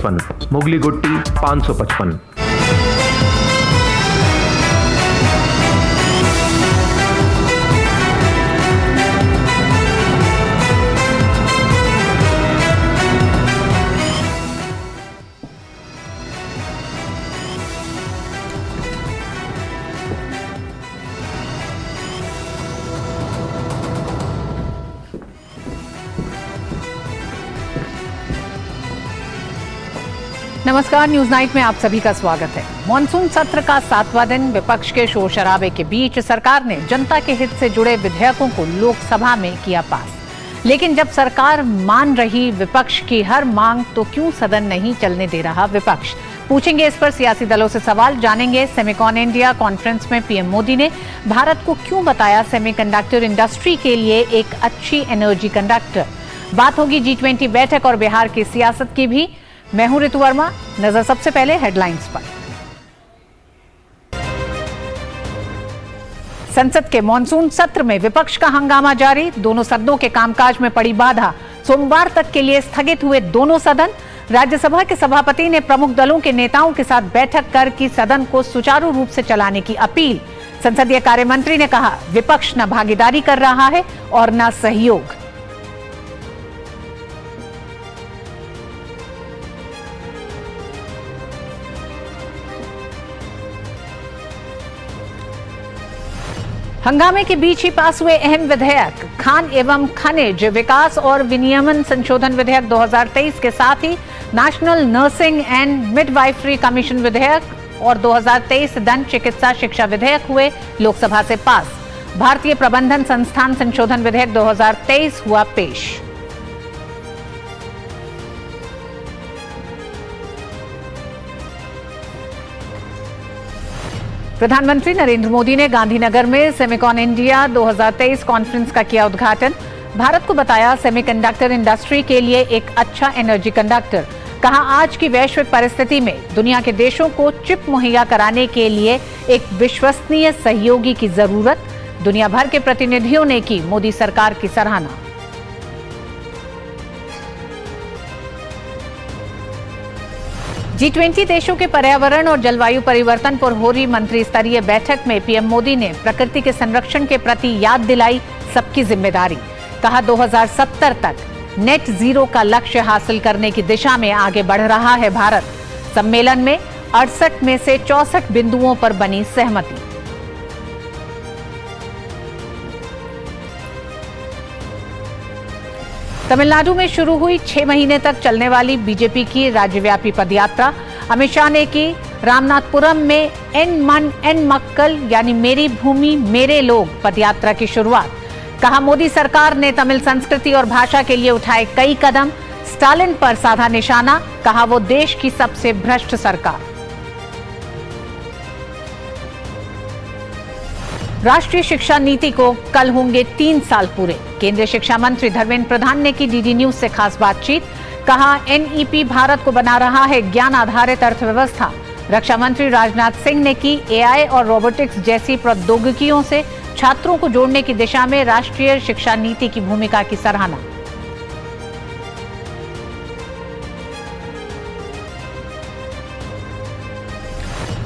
555, मुगली गुट्टी 555। नमस्कार, news night में आप सभी का स्वागत है। मॉनसून सत्र का 7वां दिन विपक्ष के शोर शराबे के बीच सरकार ने जनता के हित से जुड़े विधेयकों को लोकसभा में किया पास। लेकिन जब सरकार मान रही विपक्ष की हर मांग, तो क्यों सदन नहीं चलने दे रहा विपक्ष? पूछेंगे इस पर सियासी दलों से सवाल, जानेंगे सेमिकॉन इंडिया कॉन्फ्रेंस में पीएम मोदी ने भारत को क्यों बताया सेमीकंडक्टर इंडस्ट्री के लिए एक अच्छी एनर्जी कंडक्टर। बात होगी G20 बैठक और बिहार की सियासत की भी। मैं हूं ऋतु वर्मा। नजर सबसे पहले हेडलाइंस पर। संसद के मॉनसून सत्र में विपक्ष का हंगामा जारी, दोनों सदनों के कामकाज में पड़ी बाधा। सोमवार तक के लिए स्थगित हुए दोनों सदन। राज्यसभा के सभापति ने प्रमुख दलों के नेताओं के साथ बैठक कर की सदन को सुचारू रूप से चलाने की अपील। संसदीय कार्य मंत्री ने कहा, विपक्ष न भागीदारी कर रहा है और न सहयोग। हंगामे के बीच ही पास हुए अहम विधेयक, खान एवं खनिज विकास और विनियमन संशोधन विधेयक 2023 के साथ ही national nursing and midwifery commission विधेयक और 2023 दंत चिकित्सा शिक्षा विधेयक हुए लोकसभा से पास। भारतीय प्रबंधन संस्थान संशोधन विधेयक 2023 हुआ पेश। प्रधानमंत्री नरेंद्र मोदी ने गांधीनगर में सेमिकॉन इंडिया 2023 कॉन्फ्रेंस का किया उद्घाटन। भारत को बताया सेमीकंडक्टर इंडस्ट्री के लिए एक अच्छा एनर्जी कंडक्टर। कहा, आज की वैश्विक परिस्थिति में दुनिया के देशों को चिप मुहैया कराने के लिए एक विश्वसनीय सहयोगी की जरूरत। दुनिया भर के प्रतिनिधियों ने की मोदी सरकार की सराहना। G20 देशों के पर्यावरण और जलवायु परिवर्तन पर हो रही मंत्री स्तरीय बैठक में पीएम मोदी ने प्रकृति के संरक्षण के प्रति याद दिलाई सबकी जिम्मेदारी। कहा, 2070 तक नेट जीरो का लक्ष्य हासिल करने की दिशा में आगे बढ़ रहा है भारत। सम्मेलन में 68 में से 64 बिंदुओं पर बनी सहमति। तमिलनाडु में शुरू हुई 6 महीने तक चलने वाली बीजेपी की राज्यव्यापी पदयात्रा। अमित शाह ने की रामनाथपुरम में एन मन एन मक्कल यानी मेरी भूमि मेरे लोग पदयात्रा की शुरुआत। कहा, मोदी सरकार ने तमिल संस्कृति और भाषा के लिए उठाए कई कदम। स्टालिन पर साधा निशाना। कहा, वो देश की सबसे भ्रष्ट सरकार। राष्ट्रीय शिक्षा नीति को कल होंगे 3 साल पूरे। केंद्रीय शिक्षा मंत्री धर्मेंद्र प्रधान ने की डीडी न्यूज से खास बातचीत। कहा, एनईपी भारत को बना रहा है ज्ञान आधारित अर्थव्यवस्था। रक्षा मंत्री राजनाथ सिंह ने की एआई और रोबोटिक्स जैसी प्रौद्योगिकियों से छात्रों को जोड़ने की दिशा में राष्ट्रीय शिक्षा नीति की भूमिका की सराहना।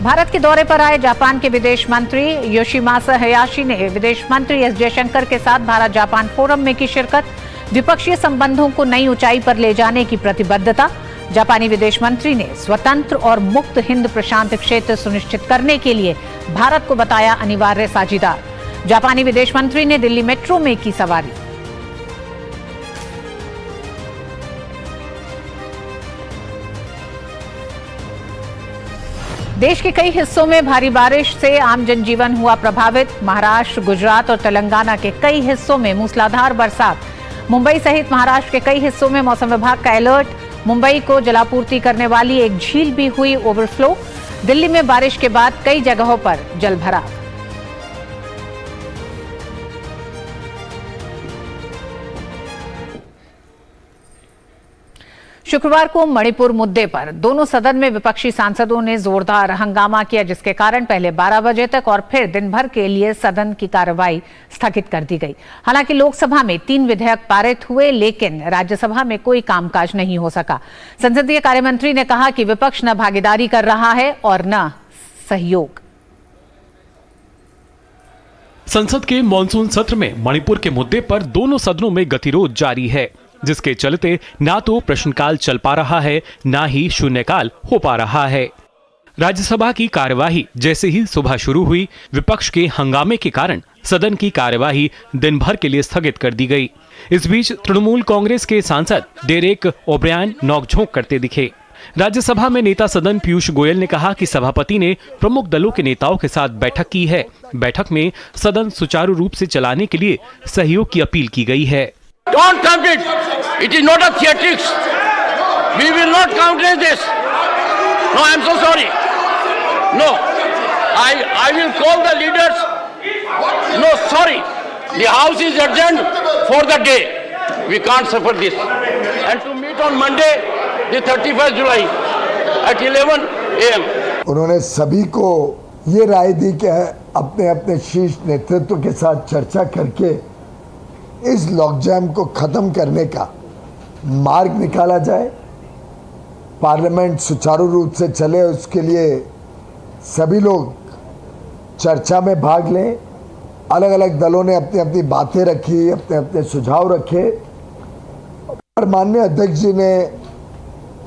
भारत के दौरे पर आए जापान के विदेश मंत्री योशिमासा हयाशी ने विदेश मंत्री एस जयशंकर के साथ भारत जापान फोरम में की शिरकत। द्विपक्षीय संबंधों को नई ऊंचाई पर ले जाने की प्रतिबद्धता। जापानी विदेश मंत्री ने स्वतंत्र और मुक्त हिंद प्रशांत क्षेत्र सुनिश्चित करने के लिए भारत को बताया अनिवार्य साझीदार। जापानी विदेश मंत्री ने दिल्ली मेट्रो में की सवारी। देश के कई हिस्सों में भारी बारिश से आम जनजीवन हुआ प्रभावित। महाराष्ट्र, गुजरात और तेलंगाना के कई हिस्सों में मूसलाधार बरसात। मुंबई सहित महाराष्ट्र के कई हिस्सों में मौसम विभाग का अलर्ट। मुंबई को जलापूर्ति करने वाली एक झील भी हुई ओवरफ्लो। दिल्ली में बारिश के बाद कई जगहों पर जलभराव। शुक्रवार को मणिपुर मुद्दे पर दोनों सदन में विपक्षी सांसदों ने जोरदार हंगामा किया, जिसके कारण पहले 12 बजे तक और फिर दिन भर के लिए सदन की कार्रवाई स्थगित कर दी गई। हालांकि लोकसभा में 3 विधेयक पारित हुए, लेकिन राज्यसभा में कोई कामकाज नहीं हो सका। संसदीय कार्य मंत्री ने कहा कि विपक्ष न भागीदारी कर रहा है और न सहयोग। संसद के मॉनसून सत्र में मणिपुर के मुद्दे पर दोनों सदनों में गतिरोध जारी है, जिसके चलते ना तो प्रश्नकाल चल पा रहा है, ना ही शून्यकाल हो पा रहा है। राज्यसभा की कार्यवाही जैसे ही सुबह शुरू हुई, विपक्ष के हंगामे के कारण सदन की कार्यवाही दिन भर के लिए स्थगित कर दी गई। इस बीच तृणमूल कांग्रेस के सांसद डेरेक ओब्रायन नोकझोंक करते दिखे। राज्यसभा में नेता सदन पीयूष गोयल ने कहा कि सभापति ने प्रमुख दलों के नेताओं के साथ बैठक की है। बैठक में सदन सुचारू रूप से चलाने के लिए सहयोग की अपील की गई है। Don't count it. It is not a theatrics. We will not countenance this. No, I am so sorry. No, I will call the leaders. No, sorry. The house is adjourned for the day. We can't suffer this. And to meet on Monday, the 31st July at 11 a.m. उन्होंने सभी को ये राय दी कि अपने अपने शीर्ष नेतृत्व के साथ चर्चा करके इस लॉकजाम को खत्म करने का मार्ग निकाला जाए, पार्लियामेंट सुचारू रूप से चले, उसके लिए सभी लोग चर्चा में भाग लें। अलग अलग दलों ने अपनी अपनी बातें रखी, अपने अपने सुझाव रखे और माननीय अध्यक्ष जी ने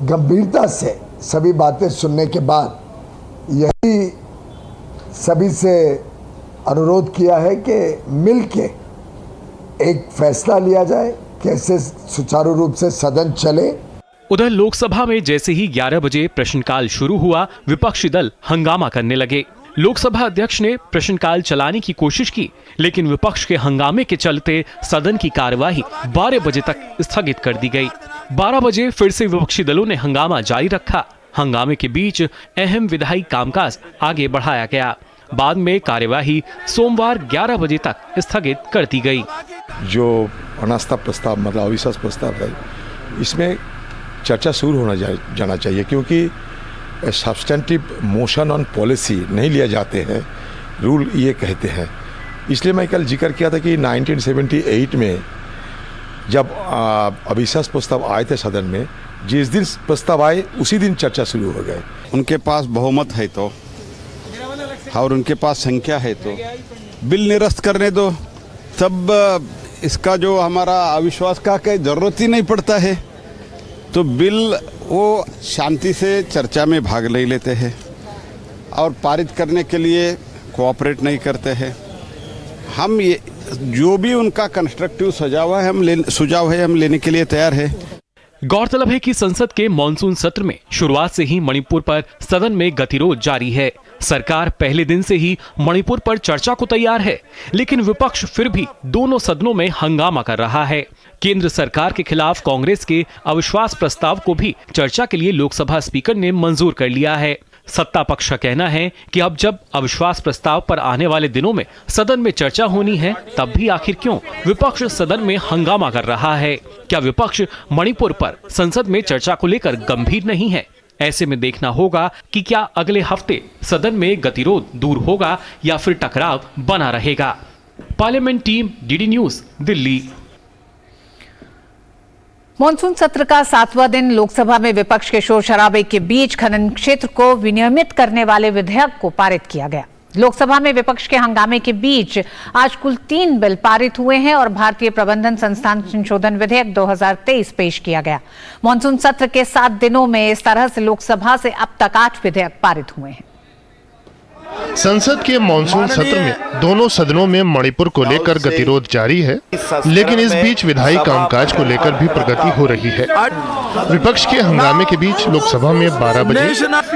गंभीरता से सभी बातें सुनने के बाद यही सभी से अनुरोध किया है कि मिलके एक फैसला लिया जाए, कैसे सुचारू रूप से सदन चले। उधर लोकसभा में जैसे ही 11 बजे प्रश्नकाल शुरू हुआ, विपक्षी दल हंगामा करने लगे। लोकसभा अध्यक्ष ने प्रश्नकाल चलाने की कोशिश की, लेकिन विपक्ष के हंगामे के चलते सदन की कार्यवाही 12 बजे तक स्थगित कर दी गई। 12 बजे फिर से विपक्षी दलों ने हंगामा जारी रखा। हंगामे के बीच अहम विधायी कामकाज आगे बढ़ाया गया। बाद में कार्यवाही सोमवार 11 बजे तक स्थगित कर दी गई। जो अनास्था प्रस्ताव मतलब अविश्वास प्रस्ताव है, इसमें चर्चा शुरू होना जाना चाहिए, क्योंकि सब्सटेंटिव मोशन ऑन पॉलिसी नहीं लिया जाते हैं, रूल ये कहते हैं। इसलिए मैं कल जिक्र किया था कि 1978 में जब अविश्वास प्रस्ताव आए थे सदन में, जिस दिन प्रस्ताव आए उसी दिन चर्चा शुरू हो गए। उनके पास बहुमत है तो और उनके पास संख्या है तो बिल निरस्त करने दो। तब इसका जो हमारा अविश्वास का जरूरत ही नहीं पड़ता है, तो बिल वो शांति से चर्चा में भाग ले लेते हैं और पारित करने के लिए कोऑपरेट नहीं करते हैं। हम ये जो भी उनका कंस्ट्रक्टिव सुझाव है हम लेने के लिए तैयार है। गौरतलब है कि संसद के मॉनसून सत्र में शुरुआत से ही मणिपुर पर सदन में गतिरोध जारी है। सरकार पहले दिन से ही मणिपुर पर चर्चा को तैयार है, लेकिन विपक्ष फिर भी दोनों सदनों में हंगामा कर रहा है। केंद्र सरकार के खिलाफ कांग्रेस के अविश्वास प्रस्ताव को भी चर्चा के लिए लोकसभा स्पीकर ने मंजूर कर लिया है। सत्ता पक्ष का कहना है कि अब जब अविश्वास प्रस्ताव पर आने वाले दिनों में सदन में चर्चा होनी है, तब भी आखिर क्यों विपक्ष सदन में हंगामा कर रहा है? क्या विपक्ष मणिपुर पर संसद में चर्चा को लेकर गंभीर नहीं है? ऐसे में देखना होगा कि क्या अगले हफ्ते सदन में गतिरोध दूर होगा या फिर टकराव बना रहेगा। Parliament team, DD news, Delhi. Monsoon सत्र का 7वां दिन लोकसभा में विपक्ष के शोर शराबे के बीच खनन क्षेत्र को विनियमित करने वाले विधेयक को पारित किया गया। लोकसभा में विपक्ष के हंगामे के बीच आज कुल 3 बिल पारित हुए हैं और भारतीय प्रबंधन संस्थान संशोधन विधेयक 2023 पेश किया गया। मॉनसून सत्र के 7 दिनों में इस तरह से लोकसभा से अब तक 8 विधेयक पारित हुए हैं। संसद के मॉनसून सत्र में दोनों सदनों में मणिपुर को लेकर गतिरोध जारी है, लेकिन इस बीच विधायी कामकाज को लेकर भी प्रगति हो रही है। विपक्ष के हंगामे के बीच लोकसभा में 12 बजे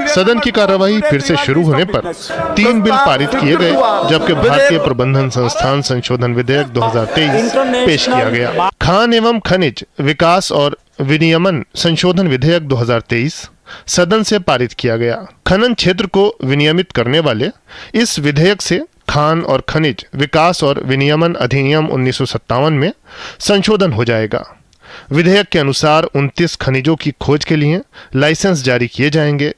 सदन की कार्यवाही फिर से शुरू होने पर 3 बिल पारित किए गए, जबकि भारतीय प्रबंधन संस्थान संशोधन विधेयक 2023 पेश किया गया। खान एवं खनिज विकास और विनियमन संशोधन विधेयक 2023 सदन से पारित किया गया। खनन क्षेत्र को विनियमित करने वाले इस विधेयक से खान और खनिज विकास और विनियमन अधिनियम 1957 में संशोधन हो जाएगा। विधेयक के अनुसार 29 खनिजों की खोज के लिए लाइसेंस जारी किए जाएंगे,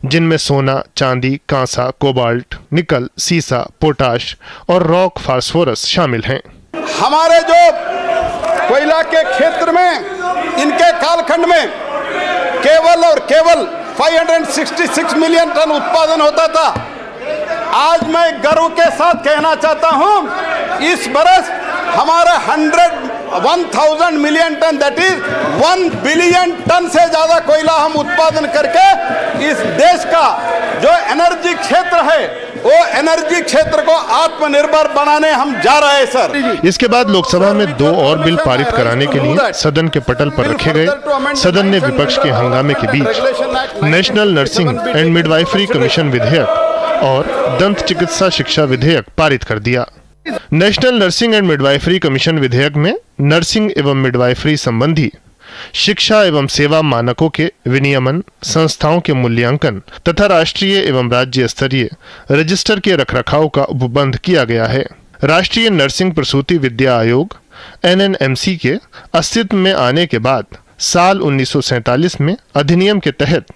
जिनमें सोना, चांदी, कांसा, कोबाल्ट, निकल, सीसा, पोटाश और रॉक फास्फोरस शामिल हैं। हमारे जो कोयला के क्षेत्र में इनके कालखंड में केवल और केवल 566 मिलियन टन उत्पादन होता था। आज मैं गर्व के साथ कहना चाहता हूं, इस बरस हमारा 1000 million ton, that is 1 billion ton से ज्यादा कोयला हम उत्पादन करके इस देश का जो एनर्जी क्षेत्र है वो एनर्जी क्षेत्र को आत्मनिर्भर बनाने हम जा रहे हैं सर। इसके बाद लोकसभा में 2 और बिल पारित कराने के लिए सदन के पटल पर रखे गए। सदन ने विपक्ष के हंगामे के बीच national nursing and midwifery commission विधेयक और दंत चिकित्सा शिक्षा विधेयक पारित कर दिया। National nursing and midwifery commission विधेयक में नर्सिंग एवं मिडवाइफरी संबंधी शिक्षा एवं सेवा मानकों के विनियमन, संस्थाओं के मूल्यांकन तथा राष्ट्रीय एवं राज्य स्तरीय रजिस्टर के रखरखाव का उपबंध किया गया है। राष्ट्रीय नर्सिंग प्रसूति विद्या आयोग NNMC के अस्तित्व में आने के बाद साल 1947 में अधिनियम के तहत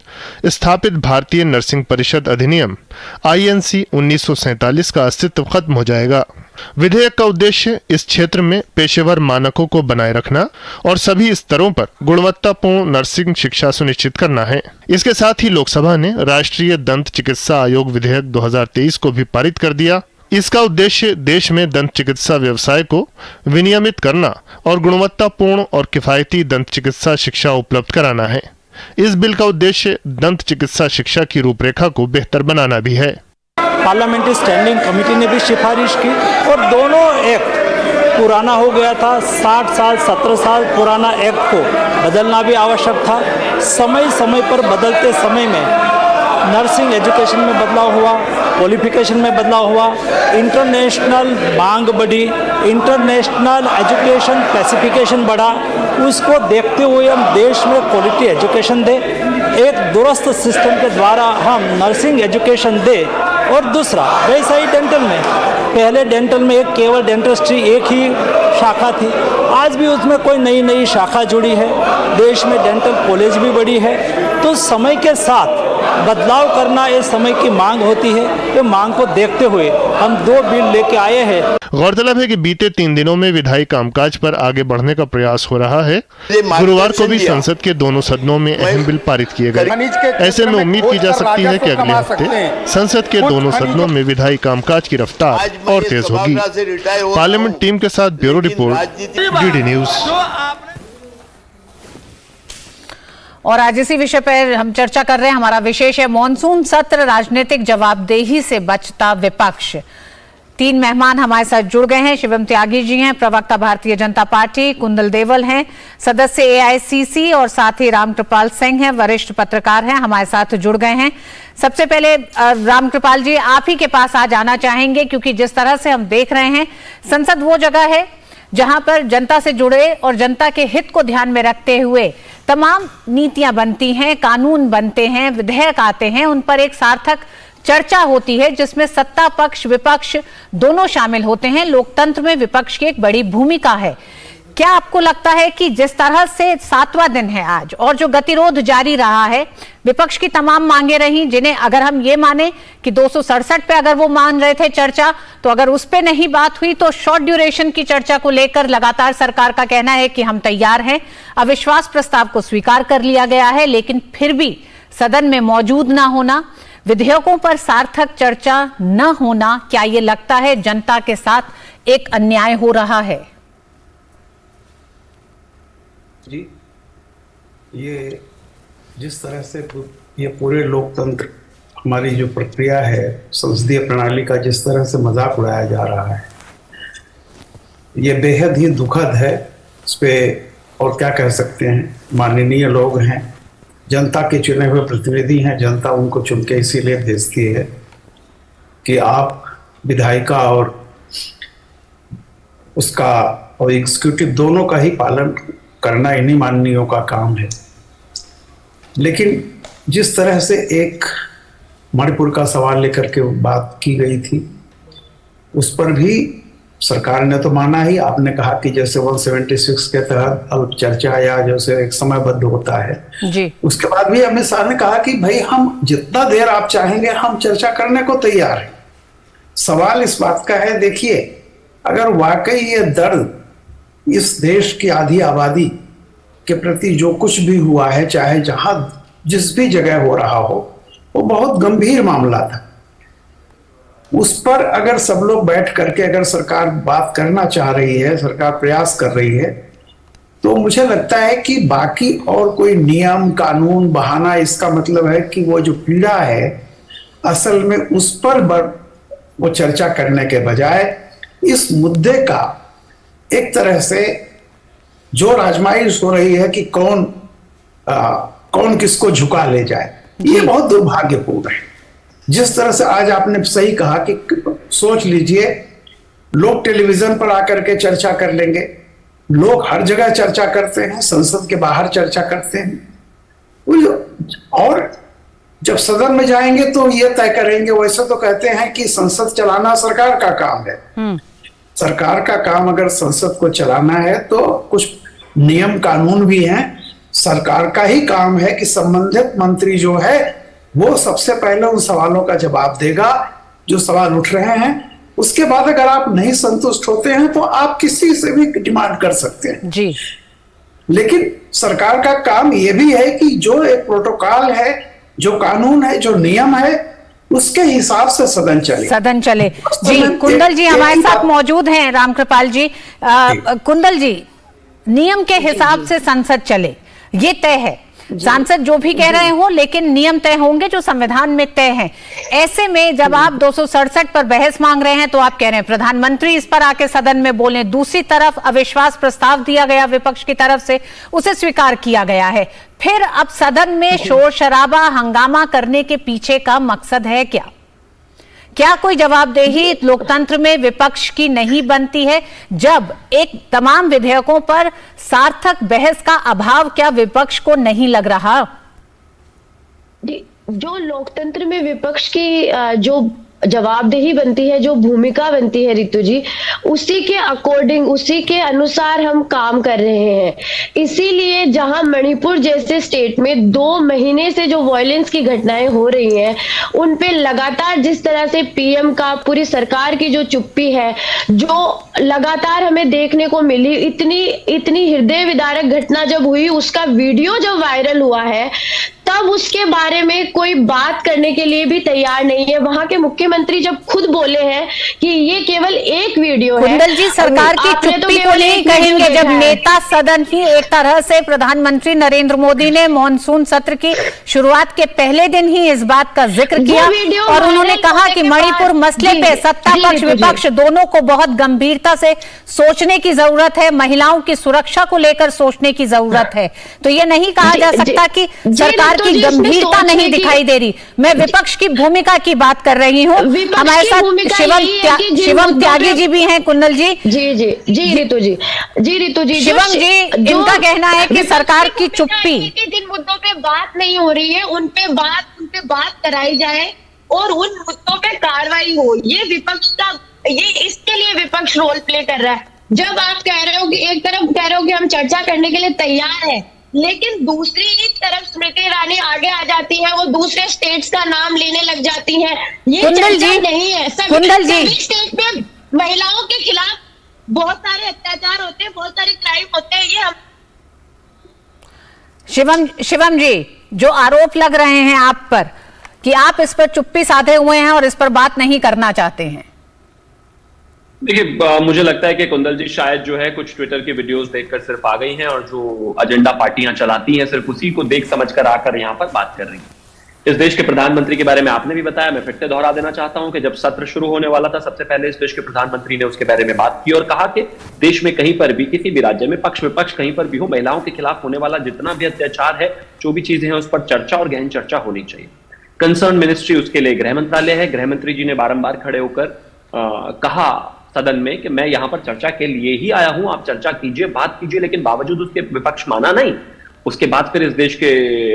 स्थापित भारतीय नर्सिंग परिषद अधिनियम INC 1947 का अस्तित्व खत्म हो जाएगा। विधेयक का उद्देश्य इस क्षेत्र में पेशेवर मानकों को बनाए रखना और सभी स्तरों पर गुणवत्तापूर्ण नर्सिंग शिक्षा सुनिश्चित करना है। इसके साथ ही लोकसभा ने राष्ट्रीय दंत चिकित्सा आयोग विधेयक 2023 को भी पारित कर दिया। इसका उद्देश्य देश में दंत चिकित्सा व्यवसाय को विनियमित करना और गुणवत्तापूर्ण और किफायती दंत चिकित्सा शिक्षा उपलब्ध कराना है। इस बिल का उद्देश्य दंत चिकित्सा शिक्षा की रूपरेखा को बेहतर बनाना भी है। पार्लियामेंट्री स्टैंडिंग कमेटी ने भी सिफारिश की और दोनों एक्ट पुराना हो गया था। 60 साल 17 साल पुराना एक्ट को बदलना भी आवश्यक था। समय समय पर बदलते समय में नर्सिंग एजुकेशन में बदलाव हुआ, क्वालिफिकेशन में बदलाव हुआ, इंटरनेशनल मांग बढ़ी, इंटरनेशनल एजुकेशन स्पेसिफिकेशन बढ़ा। उसको देखते हुए हम देश में क्वालिटी एजुकेशन दें, एक दुरुस्त सिस्टम के द्वारा हम नर्सिंग एजुकेशन दें। और दूसरा वैसा ही डेंटल में, पहले डेंटल में केवल डेंटिस्ट्री एक ही शाखा थी, आज भी उसमें कोई नई शाखा जुड़ी है। देश में डेंटल कॉलेज भी बढ़ी है। तो समय के साथ बदलाव करना ये समय की मांग होती है। ये मांग को देखते हुए हम 2 बिल लेके आए हैं। गौरतलब है कि बीते 3 दिनों में विधायी कामकाज पर आगे बढ़ने का प्रयास हो रहा है। गुरुवार को भी संसद के दोनों सदनों में अहम बिल पारित किए गए। ऐसे में उम्मीद की जा सकती है कि अगले हफ्ते संसद के दोनों सदनों में विधायी कामकाज की रफ्तार और तेज होगी। पार्लियामेंट टीम के साथ ब्यूरो रिपोर्ट, DD न्यूज। और आज इसी विषय पर हम चर्चा कर रहे हैं। हमारा विशेष है मॉनसून सत्र, राजनीतिक जवाबदेही से बचता विपक्ष। 3 मेहमान हमारे साथ जुड़ गए हैं। शिवम त्यागी जी हैं, प्रवक्ता भारतीय जनता पार्टी, कुंदल देवल हैं, सदस्य AICC, और साथ ही रामकृपाल सिंह हैं, वरिष्ठ पत्रकार हैं, हमारे साथ जुड़ गए हैं। सबसे पहले रामकृपाल जी, आप ही के पास आज आना चाहेंगे, क्योंकि जिस तरह से हम देख रहे हैं, संसद वो जगह है जहां पर जनता से जुड़े और जनता के हित को ध्यान में रखते हुए तमाम नीतियां बनती हैं, कानून बनते हैं, विधेयक आते हैं, उन पर एक सार्थक चर्चा होती है जिसमें सत्ता पक्ष विपक्ष दोनों शामिल होते हैं। लोकतंत्र में विपक्ष की एक बड़ी भूमिका है। क्या आपको लगता है कि जिस तरह से 7वां दिन है आज और जो गतिरोध जारी रहा है, विपक्ष की तमाम मांगे रही, जिन्हें अगर हम ये माने कि 267 पे अगर वो मान रहे थे चर्चा, तो अगर उस पे नहीं बात हुई तो शॉर्ट ड्यूरेशन की चर्चा को लेकर लगातार सरकार का कहना है कि हम तैयार हैं। अविश्वास प्रस्ताव को स्वीकार कर लिया गया है, लेकिन फिर भी सदन में मौजूद ना होना, विधेयकों पर सार्थक चर्चा न होना, क्या ये लगता है जनता के साथ एक अन्याय हो रहा है? जी, ये जिस तरह से ये पूरे लोकतंत्र हमारी जो प्रक्रिया है, संसदीय प्रणाली का जिस तरह से मजाक उड़ाया जा रहा है, ये बेहद ही दुखद है। इस पे और क्या कह सकते हैं। माननीय लोग हैं, जनता के चुने हुए प्रतिनिधि हैं, जनता उनको चुन के इसीलिए भेजती है कि आप विधायिका और उसका और एग्जीक्यूटिव दोनों का ही पालन करना इन्हीं माननीयों का काम है। लेकिन जिस तरह से एक मणिपुर का सवाल लेकर के बात की गई थी, उस पर भी सरकार ने तो माना ही। आपने कहा कि जैसे 176 के तहत अल्प चर्चा या जैसे एक समयबद्ध होता है जी। उसके बाद भी अमित शाह ने कहा कि भाई हम जितना देर आप चाहेंगे हम चर्चा करने को तैयार हैं। सवाल इस बात का है, देखिए अगर वाकई ये दर्द इस देश की आधी आबादी के प्रति जो कुछ भी हुआ है, चाहे जहां जिस भी जगह हो रहा हो, वो बहुत गंभीर मामला था। उस पर अगर सब लोग बैठ करके अगर सरकार बात करना चाह रही है, सरकार प्रयास कर रही है, तो मुझे लगता है कि बाकी और कोई नियम कानून बहाना, इसका मतलब है कि वो जो पीड़ा है असल में उस पर वो चर्चा करने के बजाय इस मुद्दे का एक तरह से जो राजमाइश हो रही है कि कौन किसको झुका ले जाए, ये बहुत दुर्भाग्यपूर्ण है। जिस तरह से आज आपने सही कहा कि सोच लीजिए, लोग टेलीविजन पर आकर के चर्चा कर लेंगे, लोग हर जगह चर्चा करते हैं, संसद के बाहर चर्चा करते हैं, और जब सदन में जाएंगे तो ये तय करेंगे। वैसे तो कहते हैं कि संसद चलाना सरकार का काम है। सरकार का काम अगर संसद को चलाना है तो कुछ नियम कानून भी हैं। सरकार का ही काम है कि संबंधित मंत्री जो है वो सबसे पहले उन सवालों का जवाब देगा जो सवाल उठ रहे हैं। उसके बाद अगर आप नहीं संतुष्ट होते हैं तो आप किसी से भी डिमांड कर सकते हैं जी। लेकिन सरकार का काम यह भी है कि जो एक प्रोटोकॉल है, जो कानून है, जो नियम है, उसके हिसाब से सदन चले। जी कुंदल जी हमारे साथ मौजूद हैं। रामकृपाल जी, कुंदल जी, नियम के हिसाब से संसद चले, ये तय है। सांसद जो भी कह रहे हो, लेकिन नियम तय होंगे जो संविधान में तय हैं। ऐसे में जब आप 267 पर बहस मांग रहे हैं तो आप कह रहे हैं प्रधानमंत्री इस पर आके सदन में बोले, दूसरी तरफ अविश्वास प्रस्ताव दिया गया विपक्ष की तरफ से, उसे स्वीकार किया गया है। फिर अब सदन में शोर शराबा हंगामा करने के पीछे का मकसद है क्या कोई जवाबदेही लोकतंत्र में विपक्ष की नहीं बनती है? जब एक तमाम विधेयकों पर सार्थक बहस का अभाव क्या विपक्ष को नहीं लग रहा? जो लोकतंत्र में विपक्ष की जो जवाबदेही बनती है, जो भूमिका बनती है रितु जी, उसी के अकॉर्डिंग, उसी के अनुसार हम काम कर रहे हैं। इसीलिए जहां मणिपुर जैसे स्टेट में 2 महीने से जो वायलेंस की घटनाएं हो रही हैं, उन पे लगातार जिस तरह से पीएम का, पूरी सरकार की जो चुप्पी है, जो लगातार हमें देखने को मिली, इतनी हृदय विदारक घटना जब हुई, उसका वीडियो जब वायरल हुआ है, तब उसके बारे में कोई बात करने के लिए भी तैयार नहीं है। वहां के मुख्यमंत्री जब खुद बोले हैं कि ये केवल एक वीडियो है। कुंदल जी, सरकार की चुप्पी को नहीं कहेंगे जब नेता सदन ही एक तरह से प्रधानमंत्री नरेंद्र मोदी ने मॉनसून सत्र की शुरुआत के पहले दिन ही इस बात का जिक्र किया और उन्होंने कहा कि मणिपुर मसले पे सत्ता पक्ष विपक्ष दोनों को बहुत गंभीरता से सोचने की जरूरत है, महिलाओं की सुरक्षा को लेकर सोचने की जरूरत है। तो ये नहीं कहा जा सकता कि सरकार की गंभीरता नहीं दिखाई दे रही। मैं विपक्ष की भूमिका की बात कर रही हूँ। हमारे साथ शिवम त्यागी जी भी हैं। कुंदल जी जी रितु जी शिवम जी, इनका कहना है कि सरकार की चुप्पी, जिन मुद्दों पे बात नहीं हो रही है उन पे बात कराई जाए और उन मुद्दों पे कार्रवाई हो। ये विपक्ष का, ये इसके लिए विपक्ष रोल प्ले कर रहा है। जब आप कह रहे हो कि एक तरफ कह रहे हो कि हम चर्चा करने के लिए तैयार हैं, लेकिन दूसरी एक तरफ स्मृति ईरानी आगे आ जाती है, वो दूसरे स्टेट्स का नाम लेने लग जाती है। ये चर्चा नहीं है। सभी स्टेट में महिलाओं के खिलाफ बहुत सारे अत्याचार होते हैं, बहुत सारे क्राइम होते हैं। ये हम शिवम जी, जो आरोप लग रहे हैं आप पर कि आप इस पर चुप्पी साधे हुए हैं और इस पर बात नहीं करना चाहते हैं। देखिए, मुझे लगता है कि कुंदल जी शायद जो है कुछ ट्विटर की वीडियोस देखकर सिर्फ आ गई हैं और जो एजेंडा पार्टियां चलाती हैं सिर्फ उसी को देख समझकर आकर यहां पर बात कर रही हैं। इस देश के प्रधानमंत्री के बारे में आपने भी बताया, मैं फिर से दोहरा देना चाहता हूं कि जब सत्र शुरू होने वाला था, सबसे पहले इस देश के प्रधानमंत्री ने उसके बारे में बात की और कहा कि देश में कहीं पर भी, किसी भी राज्य में, पक्ष विपक्ष कहीं पर भी हो, महिलाओं के खिलाफ होने वाला जितना भी अत्याचार है, जो भी चीजें हैं, उस पर चर्चा और गहन चर्चा होनी चाहिए। कंसर्न मिनिस्ट्री उसके लिए गृह मंत्रालय है। गृह मंत्री जी ने बारंबार खड़े होकर कहा सदन में कि मैं यहां पर चर्चा के लिए ही आया हूं, आप चर्चा कीजिए, बात कीजिए, लेकिन बावजूद उसके विपक्ष माना नहीं। उसके बाद फिर इस देश के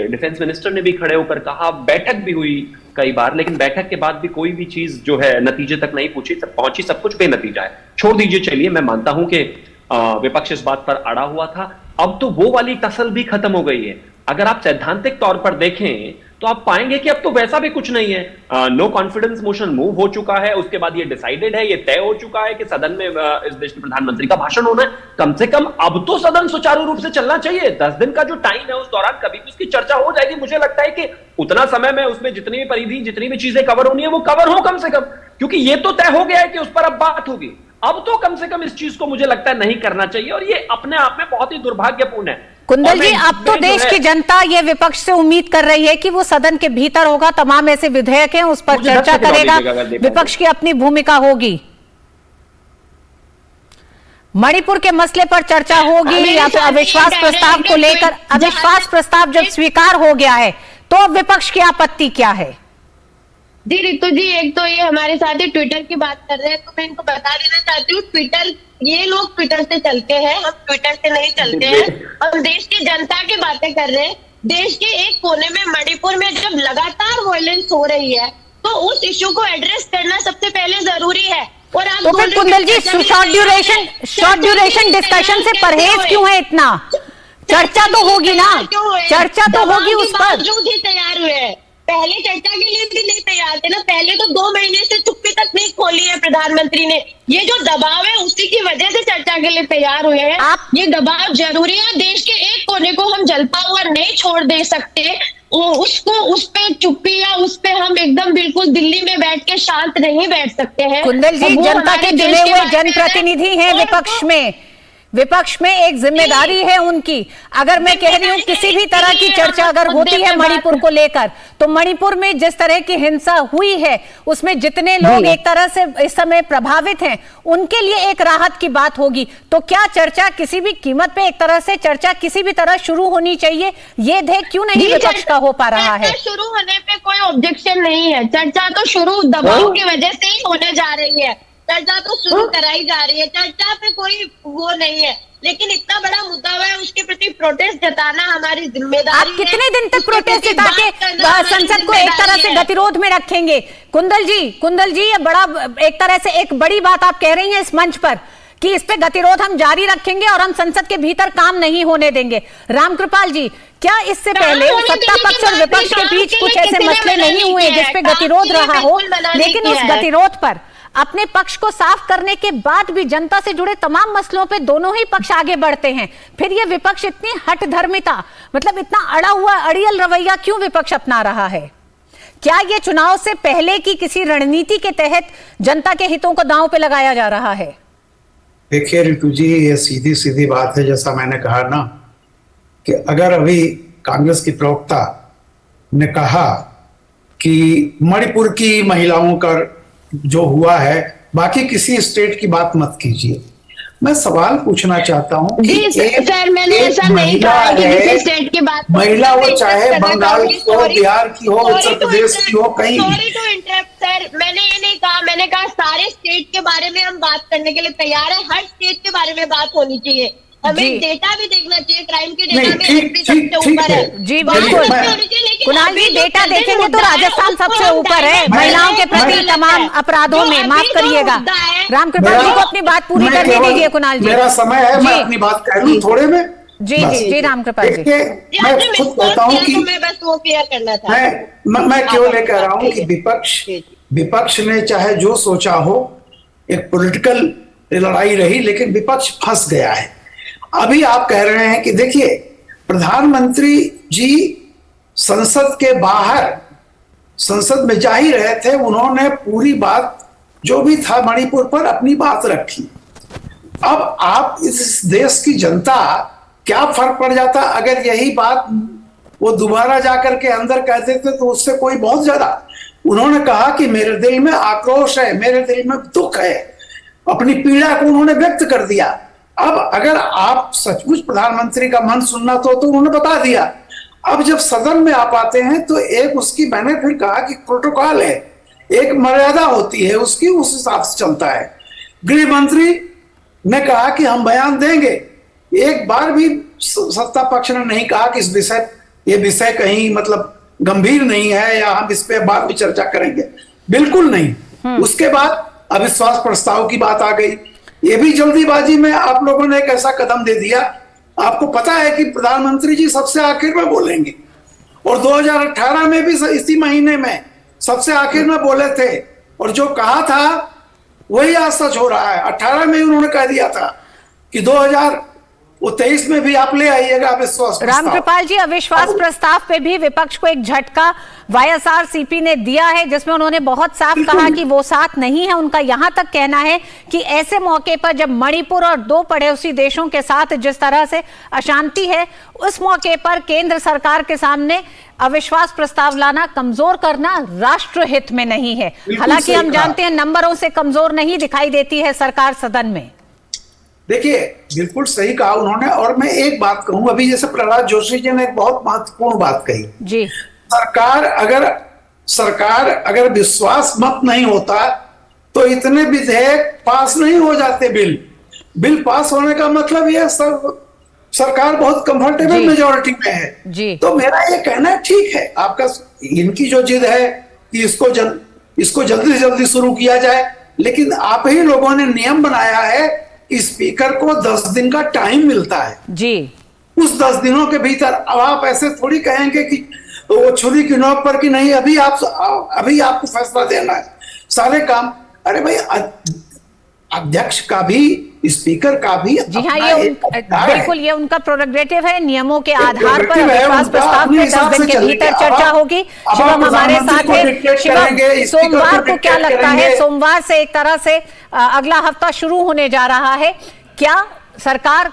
डिफेंस मिनिस्टर ने भी खड़े होकर कहा, बैठक भी हुई कई बार, लेकिन बैठक के बाद भी कोई भी चीज जो है नतीजे तक नहीं पहुंची, सब कुछ बेनतीजा है। छोड़ दीजिए, चलिए, मैं मानता हूं कि विपक्ष इस बात पर अड़ा हुआ था। अब तो वो वाली टसल भी खत्म हो गई है। अगर आप सैद्धांतिक तौर पर देखें तो आप पाएंगे कि अब तो वैसा भी कुछ नहीं है। नो कॉन्फिडेंस मोशन मूव हो चुका है, उसके बाद ये डिसाइडेड है, ये तय हो चुका है कि सदन में इस देश के प्रधानमंत्री का भाषण होना है। कम से कम अब तो सदन सुचारू रूप से चलना चाहिए। 10 दिन का जो टाइम है, उस दौरान कभी भी उसकी चर्चा हो जाएगी। मुझे लगता है कि उतना समय में उसमें जितनी भी परिधि, जितनी भी चीजें कवर होनी है वो कवर हो कम से कम, क्योंकि ये तो तय हो गया है कि उस पर अब बात होगी। अब तो कम से कम इस चीज को मुझे लगता है नहीं करना चाहिए, और ये अपने आप में बहुत ही दुर्भाग्यपूर्ण है। कुंदल जी, अब तो देश की जनता ये विपक्ष से उम्मीद कर रही है कि वो सदन के भीतर होगा, तमाम ऐसे विधेयक हैं उस पर चर्चा करेगा, विपक्ष की अपनी भूमिका होगी, मणिपुर के मसले पर चर्चा होगी, या फिर अविश्वास प्रस्ताव को लेकर, अविश्वास प्रस्ताव जब स्वीकार हो गया है तो अब विपक्ष की आपत्ति क्या है? जी रितु जी, एक तो ये हमारे साथ ही ट्विटर की बात कर रहे हैं, तो मैं इनको बता देना चाहती हूँ, ट्विटर, ये लोग ट्विटर से चलते हैं, हम ट्विटर से नहीं चलते हैं। हम देश की जनता की बातें कर रहे हैं। देश के एक कोने में मणिपुर में जब लगातार वायलेंस हो रही है तो उस इश्यू को एड्रेस करना सबसे पहले जरूरी है। और आप तो फिर कुंदल जी, शॉर्ट ड्यूरेशन डिस्कशन से परहेज क्यों है इतना? चर्चा तो होगी ना, चर्चा तो होगी उस पर। तैयार हुए हैं, पहले चर्चा के लिए भी नहीं तैयार थे ना। पहले तो 2 महीने से चुप्पी तक नहीं खोली है प्रधानमंत्री ने। ये जो दबाव है उसी की वजह से चर्चा के लिए तैयार हुए हैं। ये दबाव जरूरी है। देश के एक कोने को हम जलता हुआ नहीं छोड़ दे सकते। उसको, उस पे चुप्पी या उस पे हम एकदम बिल्कुल दिल्ली में बैठ के शांत नहीं बैठ सकते हैं। कुंदल जी, जनता के चुने हुए जनप्रतिनिधि हैं विपक्ष में एक जिम्मेदारी है उनकी। अगर मैं कह रही हूँ किसी भी तरह की चर्चा अगर होती है मणिपुर को लेकर, तो मणिपुर में जिस तरह की हिंसा हुई है उसमें जितने लोग एक तरह से इस समय प्रभावित हैं उनके लिए एक राहत की बात होगी। तो क्या चर्चा किसी भी कीमत पे, एक तरह से चर्चा किसी भी तरह शुरू होनी चाहिए? ये ध्येय क्यों नहीं विपक्ष का हो पा रहा है? शुरू होने पे कोई ऑब्जेक्शन नहीं है। चर्चा तो शुरू दबाव की वजह से ही होने जा रही है। चर्चा तो शुरू कराई जा रही है, चर्चा पे कोई वो नहीं है, लेकिन इतना बड़ा मुद्दा है उसके प्रति प्रोटेस्ट जताना हमारी जिम्मेदारी है। आप कितने दिन तक प्रोटेस्ट जता के संसद को एक तरह से गतिरोध में रखेंगे? कुंदल जी, ये बड़ा एक तरह से एक बड़ी बात आप कह रही हैं इस मंच पर कि इस पे गतिरोध हम जारी रखेंगे और हम संसद के भीतर काम नहीं होने देंगे। रामकृपाल जी, क्या इससे पहले सत्ता पक्ष और विपक्ष के बीच कुछ ऐसे मसले नहीं हुए जिसपे गतिरोध रहा हो, लेकिन उस गतिरोध पर अपने पक्ष को साफ करने के बाद भी जनता से जुड़े तमाम मसलों पे दोनों ही पक्ष आगे बढ़ते हैं? फिर ये विपक्ष इतनी हठधर्मिता, मतलब इतना अड़ा हुआ अड़ियल रवैया क्यों विपक्ष अपना रहा है? क्या ये चुनाव से पहले की किसी रणनीति के तहत जनता के हितों को दांव पे लगाया जा रहा है? देखिए रितु जी, ये सीधी सीधी बात है, जैसा मैंने कहा ना कि अगर अभी कांग्रेस की प्रवक्ता ने कहा कि मणिपुर की महिलाओं का जो हुआ है, बाकी किसी स्टेट की बात मत कीजिए। मैं सवाल पूछना चाहता हूँ कि सर, मैंने ऐसा नहीं कहा कि किसी स्टेट की बात, महिला वो चाहे बंगाल की हो, बिहार की हो, उत्तर प्रदेश की हो, कहीं। सॉरी टू इंटरप्ट सर, मैंने ये नहीं कहा। मैंने कहा सारे स्टेट के बारे में हम बात करने के लिए तैयार है। हर स्टेट के बारे में बात होनी चाहिए। हमें डेटा भी देखना चाहिए। क्राइम के डेटा में एमपी सबसे ऊपर है। जी बिल्कुल कुणाल जी, डेटा देखेंगे तो राजस्थान सबसे ऊपर है महिलाओं के प्रति तमाम अपराधों में। माफ करिएगा, रामकृपाल जी को अपनी बात पूरी करने दीजिए। कुणाल जी, मेरा समय है, मैं अपनी बात कह लूं थोड़े में। जी रामकृपाल जी, मैं खुद कहता हूँ कि मैं बस वो क्लियर करना था। मैं क्यों ले कह रहा हूँ कि विपक्ष ने चाहे जो सोचा हो, एक पॉलिटिकल लड़ाई रही, लेकिन विपक्ष फंस गया है। अभी आप कह रहे हैं कि देखिए, प्रधानमंत्री जी संसद के बाहर, संसद में जा ही रहे थे, उन्होंने पूरी बात जो भी था मणिपुर पर अपनी बात रखी। अब आप इस देश की जनता, क्या फर्क पड़ जाता अगर यही बात वो दोबारा जाकर के अंदर कहते थे, तो उससे कोई बहुत ज्यादा। उन्होंने कहा कि मेरे दिल में आक्रोश है, मेरे दिल में दुख है, अपनी पीड़ा को उन्होंने व्यक्त कर दिया। अब अगर आप सचमुच प्रधानमंत्री का मन सुनना तो उन्होंने बता दिया। अब जब सदन में आप आते हैं तो एक उसकी, मैंने फिर कहा कि प्रोटोकॉल है, एक मर्यादा होती है उसकी, उस हिसाब से चलता है। गृह मंत्री ने कहा कि हम बयान देंगे, एक बार भी सत्ता पक्ष ने नहीं कहा कि ये विषय कहीं मतलब गंभीर नहीं है या हम इस पे बाद में चर्चा करेंगे, बिल्कुल नहीं। उसके बाद अविश्वास प्रस्ताव की बात आ गई। ये भी जल्दीबाजी में आप लोगों ने एक ऐसा कदम दे दिया, आपको पता है कि प्रधानमंत्री जी सबसे आखिर में बोलेंगे, और 2018 में भी इसी महीने में सबसे आखिर में बोले थे, और जो कहा था वही आज सच हो रहा है। 18 में उन्होंने कह दिया था कि 2023 में भी आप ले आइएगा अविश्वास प्रस्ताव। रामकृपाल जी, अविश्वास प्रस्ताव पे भी विपक्ष को एक झटका वाईएसआरसीपी ने दिया है, जिसमें उन्होंने बहुत साफ कहा कि वो साथ नहीं है। उनका यहां तक कहना है कि ऐसे मौके पर जब मणिपुर और 2 पड़ोसी देशों के साथ जिस तरह से अशांति है, उस मौके पर केंद्र सरकार के सामने अविश्वास प्रस्ताव लाना, कमजोर करना राष्ट्र हित में नहीं है। हालांकि हम जानते हैं नंबरों से कमजोर नहीं दिखाई देती है सरकार सदन में। देखिए, बिल्कुल सही कहा उन्होंने। और मैं एक बात कहूं, अभी जैसे प्रहलाद जोशी जी ने एक बहुत महत्वपूर्ण बात कही जी, सरकार अगर विश्वास मत नहीं होता तो इतने विधेयक पास नहीं हो जाते। बिल पास होने का मतलब यह सरकार बहुत कंफर्टेबल मेजॉरिटी में है जी। तो मेरा ये कहना है, ठीक है, आपका इनकी जो जिद है कि इसको जल्दी से जल्दी शुरू किया जाए, लेकिन आप ही लोगों ने नियम बनाया है कि स्पीकर को 10 दिन का टाइम मिलता है जी। उस 10 दिनों के भीतर अब आप ऐसे थोड़ी कहेंगे कि वो छुरी की नोक पर कि नहीं अभी आपको फैसला देना है सारे काम। अरे भाई, अध्यक्ष का भी, स्पीकर का भी जी हाँ, बिल्कुल ये उनका प्रोरोगेटिव है। नियमों के आधार पर अविश्वास प्रस्ताव पे 10 दिन के भीतर चर्चा होगी। शिवम हमारे साथ है। शिवम, सोमवार को क्या लगता है, सोमवार से एक तरह से अगला हफ्ता शुरू होने जा रहा है, क्या सरकार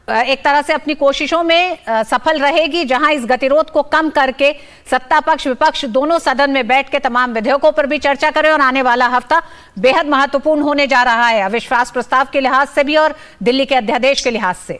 एक तरह से अपनी कोशिशों में सफल रहेगी, जहां इस गतिरोध को कम करके सत्ता पक्ष विपक्ष दोनों सदन में बैठ के तमाम विधेयकों पर भी चर्चा करें? और आने वाला हफ्ता बेहद महत्वपूर्ण होने जा रहा है अविश्वास प्रस्ताव के लिहाज से भी और दिल्ली के अध्यादेश के लिहाज से।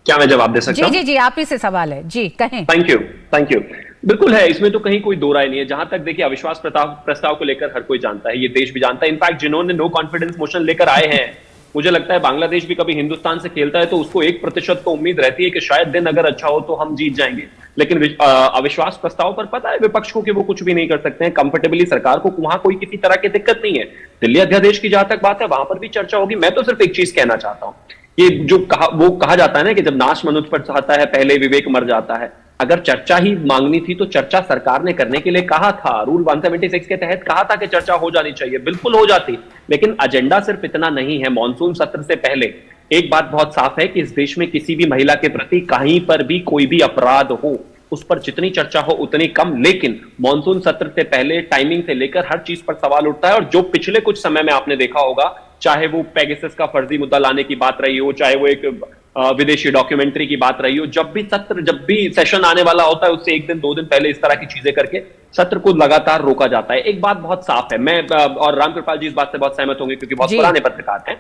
क्या मैं जवाब दे सकता हूं? जी, आप ही से सवाल है जी, कहें। Thank you. बिल्कुल है, इसमें तो कहीं कोई दो राय नहीं है। जहां तक देखिए, अविश्वास प्रस्ताव को लेकर हर कोई जानता है, ये देश भी जानता है। इनफैक्ट जिन्होंने नो कॉन्फिडेंस मोशन लेकर आए हैं, मुझे लगता है बांग्लादेश भी कभी हिंदुस्तान से खेलता है तो उसको 1% तो उम्मीद रहती है कि शायद दिन अगर अच्छा हो तो हम जीत जाएंगे। लेकिन अविश्वास प्रस्ताव पर पता है विपक्ष को कि वो कुछ भी नहीं कर सकते हैं कंफर्टेबली। सरकार को वहां कोई किसी तरह की दिक्कत नहीं है। दिल्ली अध्यादेश की जहां तक बात है, वहां पर भी चर्चा होगी। मैं तो सिर्फ एक चीज कहना चाहता हूं, ये जो कहा जाता है ना कि जब नाश मनुष्य पर चाहता है पहले विवेक मर जाता है। अगर चर्चा ही मांगनी थी तो चर्चा सरकार ने करने के लिए कहा था, रूल 176 के तहत कहा था कि चर्चा हो जानी चाहिए, बिल्कुल हो जाती। लेकिन एजेंडा सिर्फ इतना नहीं है। मॉनसून सत्र से पहले एक बात बहुत साफ है कि इस देश में किसी भी महिला के प्रति कहीं पर भी कोई भी अपराध हो, उस पर जितनी चर्चा हो उतनी कम। लेकिन मॉनसून सत्र से पहले टाइमिंग से लेकर हर चीज पर सवाल उठता है। और जो पिछले कुछ समय में आपने देखा होगा, चाहे वो पेगासस का फर्जी मुद्दा लाने की बात रही हो, चाहे वो एक विदेशी डॉक्यूमेंट्री की बात रही हो, जब भी सेशन आने वाला होता है उससे 1 दिन 2 दिन पहले इस तरह की चीजें करके सत्र को लगातार रोका जाता है। एक बात बहुत साफ है, मैं और रामकृपाल जी इस बात से बहुत सहमत होंगे क्योंकि बहुत पुराने पत्रकार हैं।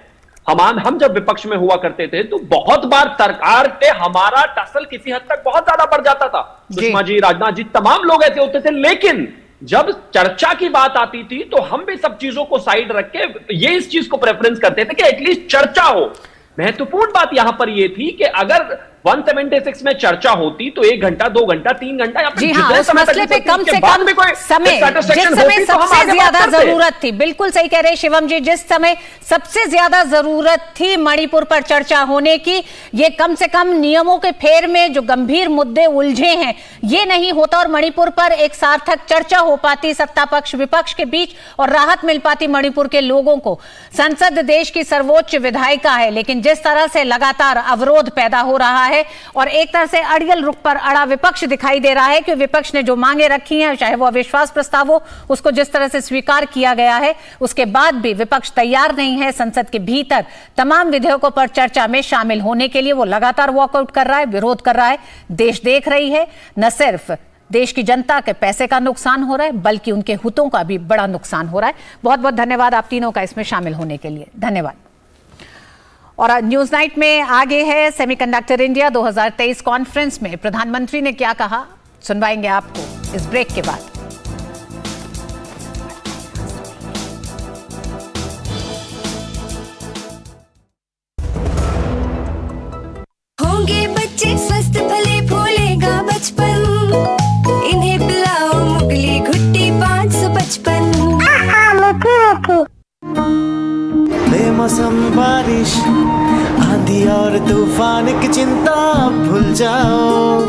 हम जब विपक्ष में हुआ करते थे तो बहुत बार सरकार पे हमारा टसल किसी हद तक बहुत ज्यादा बढ़ जाता था। सुषमा जी, राजनाथ जी, तमाम लोग ऐसे होते थे। लेकिन जब चर्चा की बात आती थी तो हम भी सब चीजों को साइड रख के ये इस चीज को प्रेफरेंस करते थे कि एटलीस्ट चर्चा हो। महत्वपूर्ण बात यहां पर यह थी कि अगर 176 में चर्चा होती तो 1 घंटा 2 घंटा 3 घंटा या जी हाँ, उस मसले पे कम से कम समय, जिस समय सबसे ज्यादा जरूरत थी, बिल्कुल सही कह रहे शिवम जी, जिस समय सबसे ज्यादा जरूरत थी मणिपुर पर चर्चा होने की, ये कम से कम नियमों के फेर में जो गंभीर मुद्दे उलझे हैं ये नहीं होता और मणिपुर पर एक सार्थक चर्चा हो पाती सत्ता पक्ष विपक्ष के बीच और राहत मिल पाती मणिपुर के लोगों को। संसद देश की सर्वोच्च विधायिका है, लेकिन जिस तरह से लगातार अवरोध पैदा हो रहा है और एक तरह से अड़ियल रुख पर अड़ा विपक्ष दिखाई दे रहा है कि विपक्ष ने जो मांगे रखी हैं, चाहे वो अविश्वास प्रस्ताव हो, उसको जिस तरह से स्वीकार किया गया है, उसके बाद भी विपक्ष तैयार नहीं है संसद के भीतर तमाम विधेयकों पर चर्चा में शामिल होने के लिए। वो लगातार वॉकआउट कर रहा है, विरोध कर रहा है। देश देख रही है, न सिर्फ देश की जनता के पैसे का नुकसान हो रहा है बल्कि उनके हितों का भी बड़ा नुकसान हो रहा है। बहुत बहुत धन्यवाद आप तीनों का इसमें शामिल होने के लिए, धन्यवाद। और न्यूज नाइट में आगे है सेमीकंडक्टर इंडिया 2023 कॉन्फ्रेंस में प्रधानमंत्री ने क्या कहा, सुनवाएंगे आपको इस ब्रेक के बाद। तूफान की चिंता भूल जाओ,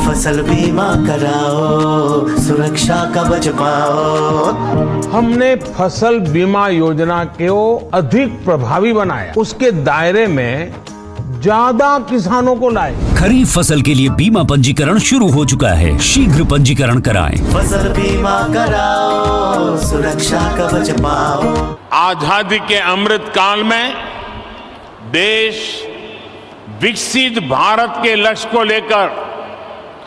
फसल बीमा कराओ, सुरक्षा कवच पाओ। हमने फसल बीमा योजना को अधिक प्रभावी बनाया, उसके दायरे में ज्यादा किसानों को लाए। खरीफ फसल के लिए बीमा पंजीकरण शुरू हो चुका है, शीघ्र पंजीकरण कराएं। फसल बीमा कराओ, सुरक्षा कवच पाओ। आजादी के अमृत काल में देश विकसित भारत के लक्ष्य को लेकर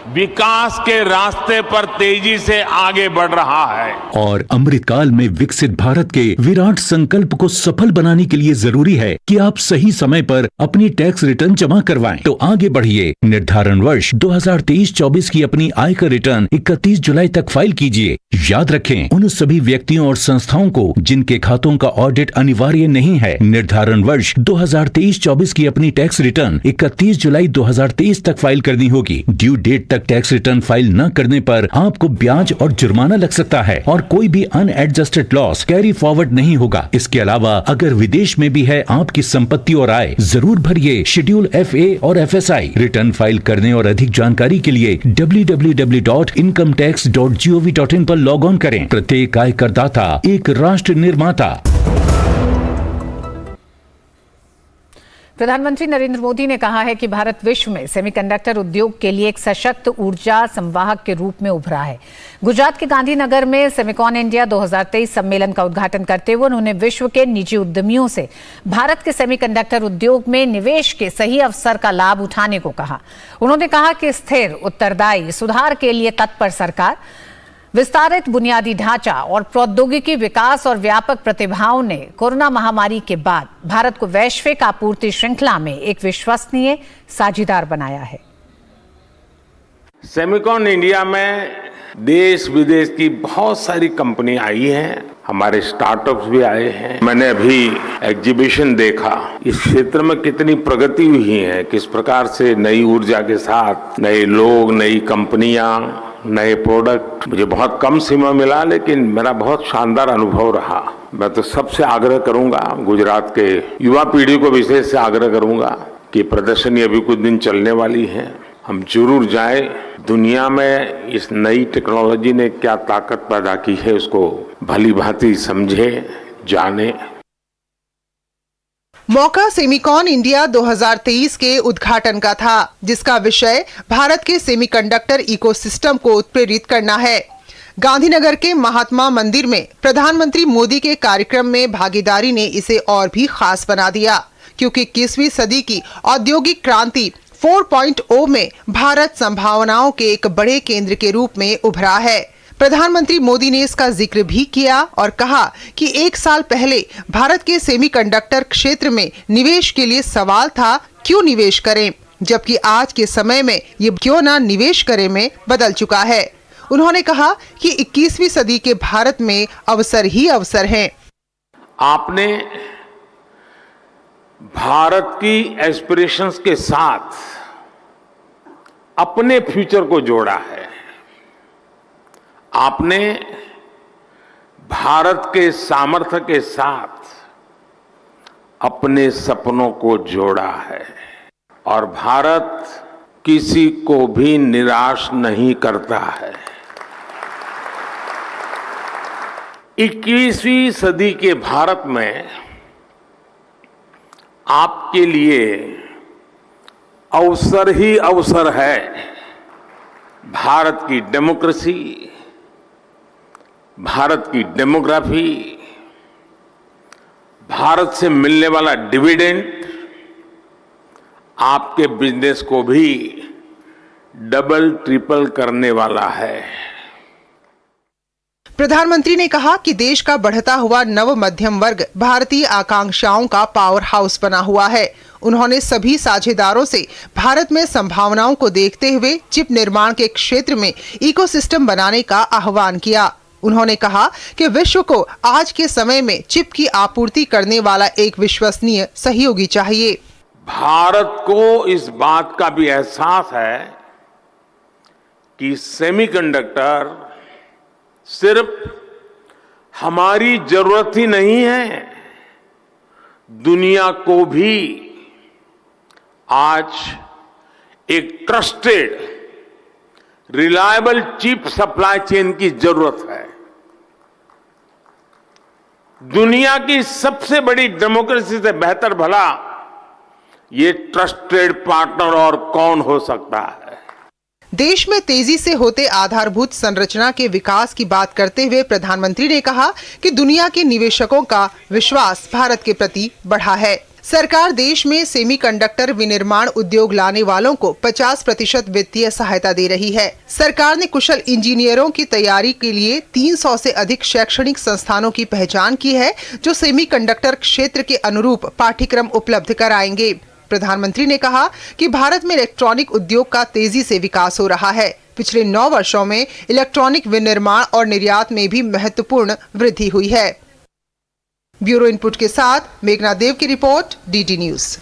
विकास के रास्ते पर तेजी से आगे बढ़ रहा है। और अमृतकाल में विकसित भारत के विराट संकल्प को सफल बनाने के लिए जरूरी है कि आप सही समय पर अपनी टैक्स रिटर्न जमा करवाएं। तो आगे बढ़िए, निर्धारण वर्ष 2023-24 की अपनी आयकर रिटर्न 31 जुलाई तक फाइल कीजिए। याद रखें, उन सभी व्यक्तियों और संस्थाओं को जिनके खातों का ऑडिट अनिवार्य नहीं है, निर्धारण वर्ष 2023-24 की अपनी टैक्स रिटर्न 31 जुलाई 2023 तक फाइल करनी होगी। ड्यू डेट तक टैक्स रिटर्न फाइल न करने पर आपको ब्याज और जुर्माना लग सकता है और कोई भी अनएडजस्टेड लॉस कैरी फॉरवर्ड नहीं होगा। इसके अलावा अगर विदेश में भी है आपकी संपत्ति और आय, जरूर भरिए शेड्यूल FA और FSI। रिटर्न फाइल करने और अधिक जानकारी के लिए www.incometax.gov.in पर लॉग ऑन करें। प्रत्येक आयकरदाता एक राष्ट्र निर्माता। प्रधानमंत्री नरेंद्र मोदी ने कहा है कि भारत विश्व में सेमीकंडक्टर उद्योग के लिए एक सशक्त ऊर्जा संवाहक के रूप में उभरा है। गुजरात के गांधीनगर में सेमिकॉन इंडिया 2023 सम्मेलन का उद्घाटन करते हुए उन्होंने विश्व के निजी उद्यमियों से भारत के सेमीकंडक्टर उद्योग में निवेश के सही अवसर का लाभ उठाने को कहा। उन्होंने कहा कि स्थिर, उत्तरदायी सुधार के लिए तत्पर सरकार, विस्तारित बुनियादी ढांचा और प्रौद्योगिकी विकास और व्यापक प्रतिभाओं ने कोरोना महामारी के बाद भारत को वैश्विक आपूर्ति श्रृंखला में एक विश्वसनीय साझीदार बनाया है। सेमिकॉन इंडिया में देश विदेश की बहुत सारी कंपनी आई हैं, हमारे स्टार्टअप्स भी आए हैं। मैंने अभी एग्जीबिशन देखा, इस क्षेत्र में कितनी प्रगति हुई है, किस प्रकार से नई ऊर्जा के साथ नए लोग, नई कंपनियां, नए प्रोडक्ट। मुझे बहुत कम समय मिला, लेकिन मेरा बहुत शानदार अनुभव रहा। मैं तो सबसे आग्रह करूंगा, गुजरात के युवा पीढ़ी को विशेष से आग्रह करूंगा कि प्रदर्शनी अभी कुछ दिन चलने वाली है, हम जरूर जाएं। दुनिया में इस नई टेक्नोलॉजी ने क्या ताकत पैदा की है, उसको भली भांति समझे, जाने। मौका सेमिकॉन इंडिया 2023 के उद्घाटन का था, जिसका विषय भारत के सेमीकंडक्टर इकोसिस्टम को उत्प्रेरित करना है। गांधीनगर के महात्मा मंदिर में प्रधानमंत्री मोदी के कार्यक्रम में भागीदारी ने इसे और भी खास बना दिया, क्योंकि 21वीं सदी की औद्योगिक क्रांति 4.0 में भारत संभावनाओं के एक बड़े केंद्र के रूप में उभरा है। प्रधानमंत्री मोदी ने इसका जिक्र भी किया और कहा कि एक साल पहले भारत के सेमीकंडक्टर क्षेत्र में निवेश के लिए सवाल था, क्यों निवेश करें, जबकि आज के समय में ये क्यों ना निवेश करें में बदल चुका है। उन्होंने कहा कि 21वीं सदी के भारत में अवसर ही अवसर हैं। आपने भारत की एस्पिरेशंस के साथ अपने फ्यूचर को जोड़ा है। आपने भारत के सामर्थ्य के साथ अपने सपनों को जोड़ा है और भारत किसी को भी निराश नहीं करता है। 21वीं सदी के भारत में आपके लिए अवसर ही अवसर है। भारत की डेमोक्रेसी, भारत की डेमोग्राफी, भारत से मिलने वाला डिविडेंड आपके बिजनेस को भी डबल ट्रिपल करने वाला है। प्रधानमंत्री ने कहा कि देश का बढ़ता हुआ नव मध्यम वर्ग भारतीय आकांक्षाओं का पावर हाउस बना हुआ है। उन्होंने सभी साझेदारों से भारत में संभावनाओं को देखते हुए चिप निर्माण के क्षेत्र में इकोसिस्टम बनाने का आह्वान किया। उन्होंने कहा कि विश्व को आज के समय में चिप की आपूर्ति करने वाला एक विश्वसनीय सहयोगी चाहिए। भारत को इस बात का भी एहसास है कि सेमीकंडक्टर सिर्फ हमारी जरूरत ही नहीं है, दुनिया को भी आज एक trusted reliable chip supply chain की जरूरत है। दुनिया की सबसे बड़ी डेमोक्रेसी से बेहतर भला ये ट्रस्टेड पार्टनर और कौन हो सकता है। देश में तेजी से होते आधारभूत संरचना के विकास की बात करते हुए प्रधानमंत्री ने कहा कि दुनिया के निवेशकों का विश्वास भारत के प्रति बढ़ा है। सरकार देश में सेमीकंडक्टर विनिर्माण उद्योग लाने वालों को 50% वित्तीय सहायता दे रही है। सरकार ने कुशल इंजीनियरों की तैयारी के लिए 300 से अधिक शैक्षणिक संस्थानों की पहचान की है, जो सेमीकंडक्टर क्षेत्र के अनुरूप पाठ्यक्रम उपलब्ध कराएंगे। प्रधानमंत्री ने कहा कि भारत में इलेक्ट्रॉनिक उद्योग का तेजी से विकास हो रहा है। पिछले 9 वर्षों में इलेक्ट्रॉनिक विनिर्माण और निर्यात में भी महत्वपूर्ण वृद्धि हुई है। ब्यूरो इनपुट के साथ मेघना देव की रिपोर्ट, डीडी न्यूज।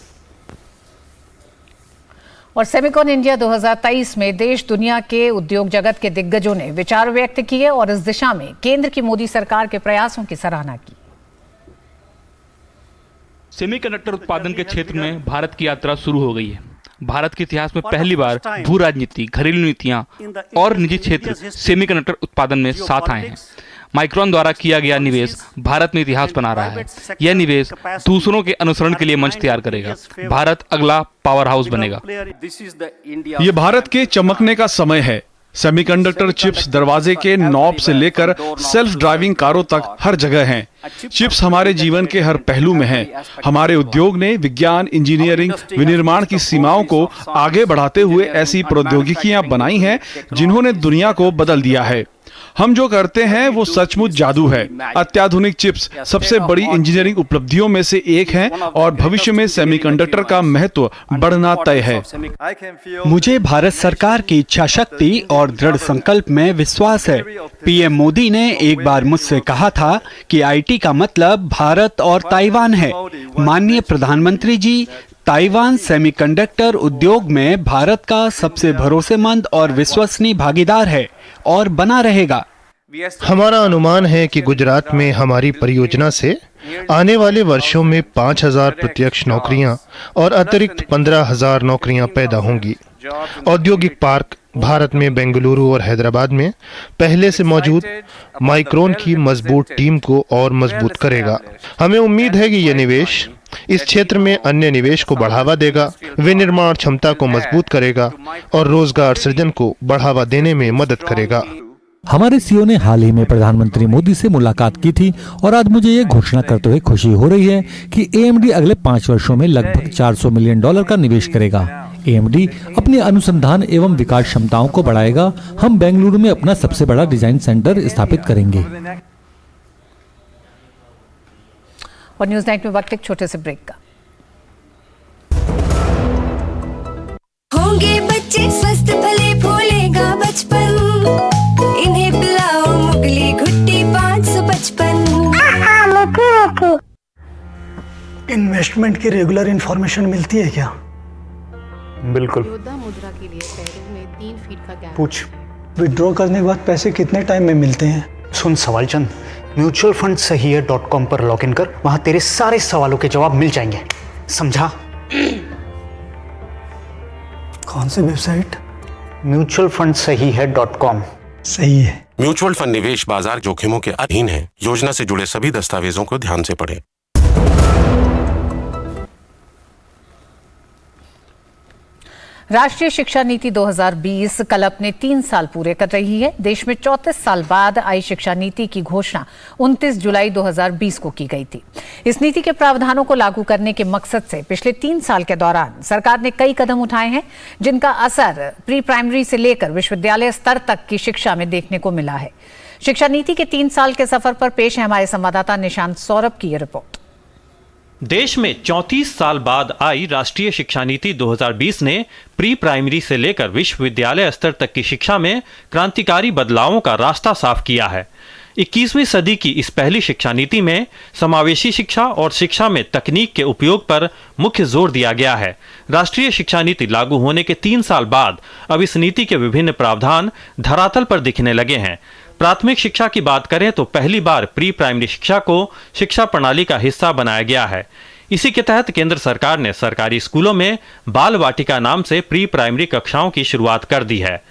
और सेमिकॉन इंडिया 2023 में देश दुनिया के उद्योग जगत के दिग्गजों ने विचार व्यक्त किए और इस दिशा में केंद्र की मोदी सरकार के प्रयासों की सराहना की। सेमीकंडक्टर उत्पादन के क्षेत्र में भारत की यात्रा शुरू हो गई है। भारत के इतिहास में पहली बार भू राजनीति, घरेलू नीतियां और निजी क्षेत्र सेमीकंडक्टर उत्पादन में साथ आए हैं। माइक्रॉन द्वारा किया गया निवेश भारत में इतिहास बना रहा है। यह निवेश दूसरों के अनुसरण के लिए मंच तैयार करेगा। भारत अगला पावर हाउस बनेगा। ये भारत के चमकने का समय है। सेमीकंडक्टर चिप्स दरवाजे के नॉब से लेकर सेल्फ ड्राइविंग कारों तक हर जगह हैं। चिप्स हमारे जीवन के हर पहलू में हैं। हमारे उद्योग ने विज्ञान, इंजीनियरिंग, विनिर्माण की सीमाओं को आगे बढ़ाते हुए ऐसी प्रौद्योगिकियां बनाई हैं जिन्होंने दुनिया को बदल दिया है। हम जो करते हैं वो सचमुच जादू है। अत्याधुनिक चिप्स सबसे बड़ी इंजीनियरिंग उपलब्धियों में से एक हैं और भविष्य में सेमीकंडक्टर का महत्व बढ़ना तय है। मुझे भारत सरकार की इच्छा शक्ति और दृढ़ संकल्प में विश्वास है। पीएम मोदी ने एक बार मुझसे कहा था कि आईटी का मतलब भारत और ताइवान है। माननीय प्रधानमंत्री जी, ताइवान सेमीकंडक्टर उद्योग में भारत का सबसे भरोसेमंद और विश्वसनीय भागीदार है और बना रहेगा। हमारा अनुमान है कि गुजरात में हमारी परियोजना से आने वाले वर्षों में 5,000 प्रत्यक्ष नौकरियां और अतिरिक्त 15,000 नौकरियां पैदा होंगी। औद्योगिक पार्क भारत में बेंगलुरु और हैदराबाद में पहले से मौजूद माइक्रोन की मजबूत टीम को और मजबूत करेगा। हमें उम्मीद है कि यह निवेश इस क्षेत्र में अन्य निवेश को बढ़ावा देगा, विनिर्माण क्षमता को मजबूत करेगा और रोजगार सृजन को बढ़ावा देने में मदद करेगा। हमारे सीईओ ने हाल ही में प्रधानमंत्री मोदी से मुलाकात की थी और आज मुझे ये घोषणा करते हुए खुशी हो रही है कि AMD अगले 5 वर्षों में लगभग $400 मिलियन का निवेश करेगा। AMD अपने अनुसंधान एवं विकास क्षमताओं को बढ़ाएगा। हम बेंगलुरु में अपना सबसे बड़ा डिजाइन सेंटर स्थापित करेंगे। और न्यूज नाइट में वक्त एक छोटे से ब्रेक का। होंगे बच्चे स्वस्थ भले फूलेगा बचपन, इन्हें पिलाओ मुगली घुट्टी 555। इन्वेस्टमेंट की रेगुलर इंफॉर्मेशन मिलती है क्या? बिल्कुल। योद्धा मुद्रा के लिए पैरों में 3 फीट का गैप। पूछ, विड्रॉ करने के बाद पैसे कितने टाइम में मिलते हैं? सुन सवाल चंद, म्यूचुअल फंड सही है .com पर लॉग इन कर, वहां तेरे सारे सवालों के जवाब मिल जाएंगे। समझा? कौन सी वेबसाइट? म्यूचुअल फंड सही है .com। सही है। म्यूचुअल फंड निवेश बाजार जोखिमों के अधीन है। योजना से जुड़े सभी दस्तावेजों को ध्यान से पढ़ें। राष्ट्रीय शिक्षा नीति 2020 कल अपने 3 साल पूरे कर रही है। देश में 34 साल बाद आई शिक्षा नीति की घोषणा 29 जुलाई 2020 को की गई थी। इस नीति के प्रावधानों को लागू करने के मकसद से पिछले 3 साल के दौरान सरकार ने कई कदम उठाए हैं, जिनका असर प्री प्राइमरी से लेकर विश्वविद्यालय स्तर तक की शिक्षा में देखने को मिला है। शिक्षा नीति के 3 साल के सफर पर पेश है हमारे संवाददाता निशांत सौरभ की यह रिपोर्ट। देश में 34 साल बाद आई राष्ट्रीय शिक्षा नीति 2020 ने प्री प्राइमरी से लेकर विश्वविद्यालय स्तर तक की शिक्षा में क्रांतिकारी बदलावों का रास्ता साफ किया है। 21वीं सदी की इस पहली शिक्षा नीति में समावेशी शिक्षा और शिक्षा में तकनीक के उपयोग पर मुख्य जोर दिया गया है। राष्ट्रीय शिक्षा नीति लागू होने के 3 साल बाद अब इस नीति के विभिन्न प्रावधान धरातल पर दिखने लगे हैं। प्राथमिक शिक्षा की बात करें तो पहली बार प्री प्राइमरी शिक्षा को शिक्षा प्रणाली का हिस्सा बनाया गया है। इसी के तहत केंद्र सरकार ने सरकारी स्कूलों में बाल वाटिका नाम से प्री प्राइमरी कक्षाओं की शुरुआत कर दी है।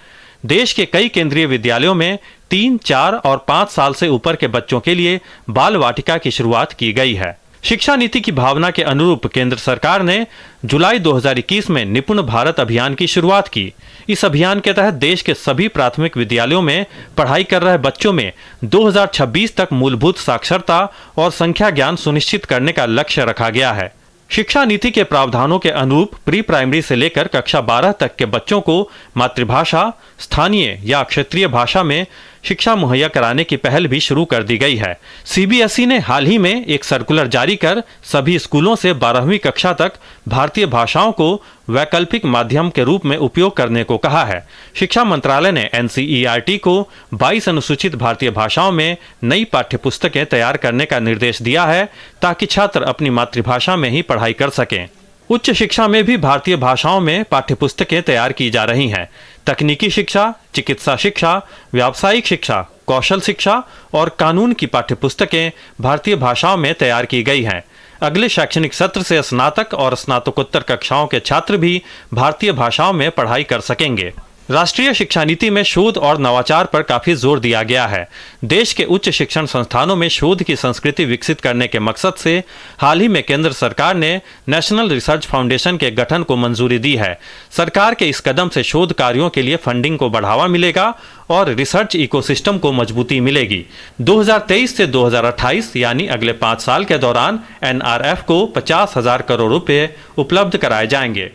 देश के कई केंद्रीय विद्यालयों में 3, 4 और 5 साल से ऊपर के बच्चों के लिए बाल वाटिका की शुरुआत की गई है। शिक्षा नीति की भावना के अनुरूप केंद्र सरकार ने जुलाई 2021 में निपुण भारत अभियान की शुरुआत की। इस अभियान के तहत देश के सभी प्राथमिक विद्यालयों में पढ़ाई कर रहे बच्चों में 2026 तक मूलभूत साक्षरता और संख्या ज्ञान सुनिश्चित करने का लक्ष्य रखा गया है। शिक्षा नीति के प्रावधानों के अनुरूप प्री प्राइमरी से लेकर कक्षा 12 तक के बच्चों को मातृभाषा, स्थानीय या क्षेत्रीय भाषा में शिक्षा मुहैया कराने की पहल भी शुरू कर दी गई है। सीबीएसई ने हाल ही में एक सर्कुलर जारी कर सभी स्कूलों से 12वीं कक्षा तक भारतीय भाषाओं को वैकल्पिक माध्यम के रूप में उपयोग करने को कहा है। शिक्षा मंत्रालय ने एनसीईआरटी को 22 अनुसूचित भारतीय भाषाओं में नई पाठ्यपुस्तकें तैयार करने का निर्देश दिया है ताकि छात्र अपनी मातृभाषा में ही पढ़ाई कर सकें। उच्च शिक्षा में भी भारतीय भाषाओं में पाठ्यपुस्तकें तैयार की जा रही हैं। तकनीकी शिक्षा, चिकित्सा शिक्षा, व्यावसायिक शिक्षा, कौशल शिक्षा और कानून की पाठ्यपुस्तकें भारतीय भाषाओं में तैयार की गई हैं। अगले शैक्षणिक सत्र से स्नातक और स्नातकोत्तर कक्षाओं के छात्र भी भारतीय भाषाओं में पढ़ाई कर सकेंगे। राष्ट्रीय शिक्षा नीति में शोध और नवाचार पर काफी जोर दिया गया है। देश के उच्च शिक्षण संस्थानों में शोध की संस्कृति विकसित करने के मकसद से हाल ही में केंद्र सरकार ने नेशनल रिसर्च फाउंडेशन के गठन को मंजूरी दी है। सरकार के इस कदम से शोध कार्यों के लिए फंडिंग को बढ़ावा मिलेगा और रिसर्च इकोसिस्टम को मजबूती मिलेगी। 2023 से 2028 यानी अगले 5 साल के दौरान एनआरएफ को 50,000 करोड़ रुपए उपलब्ध कराए जाएंगे।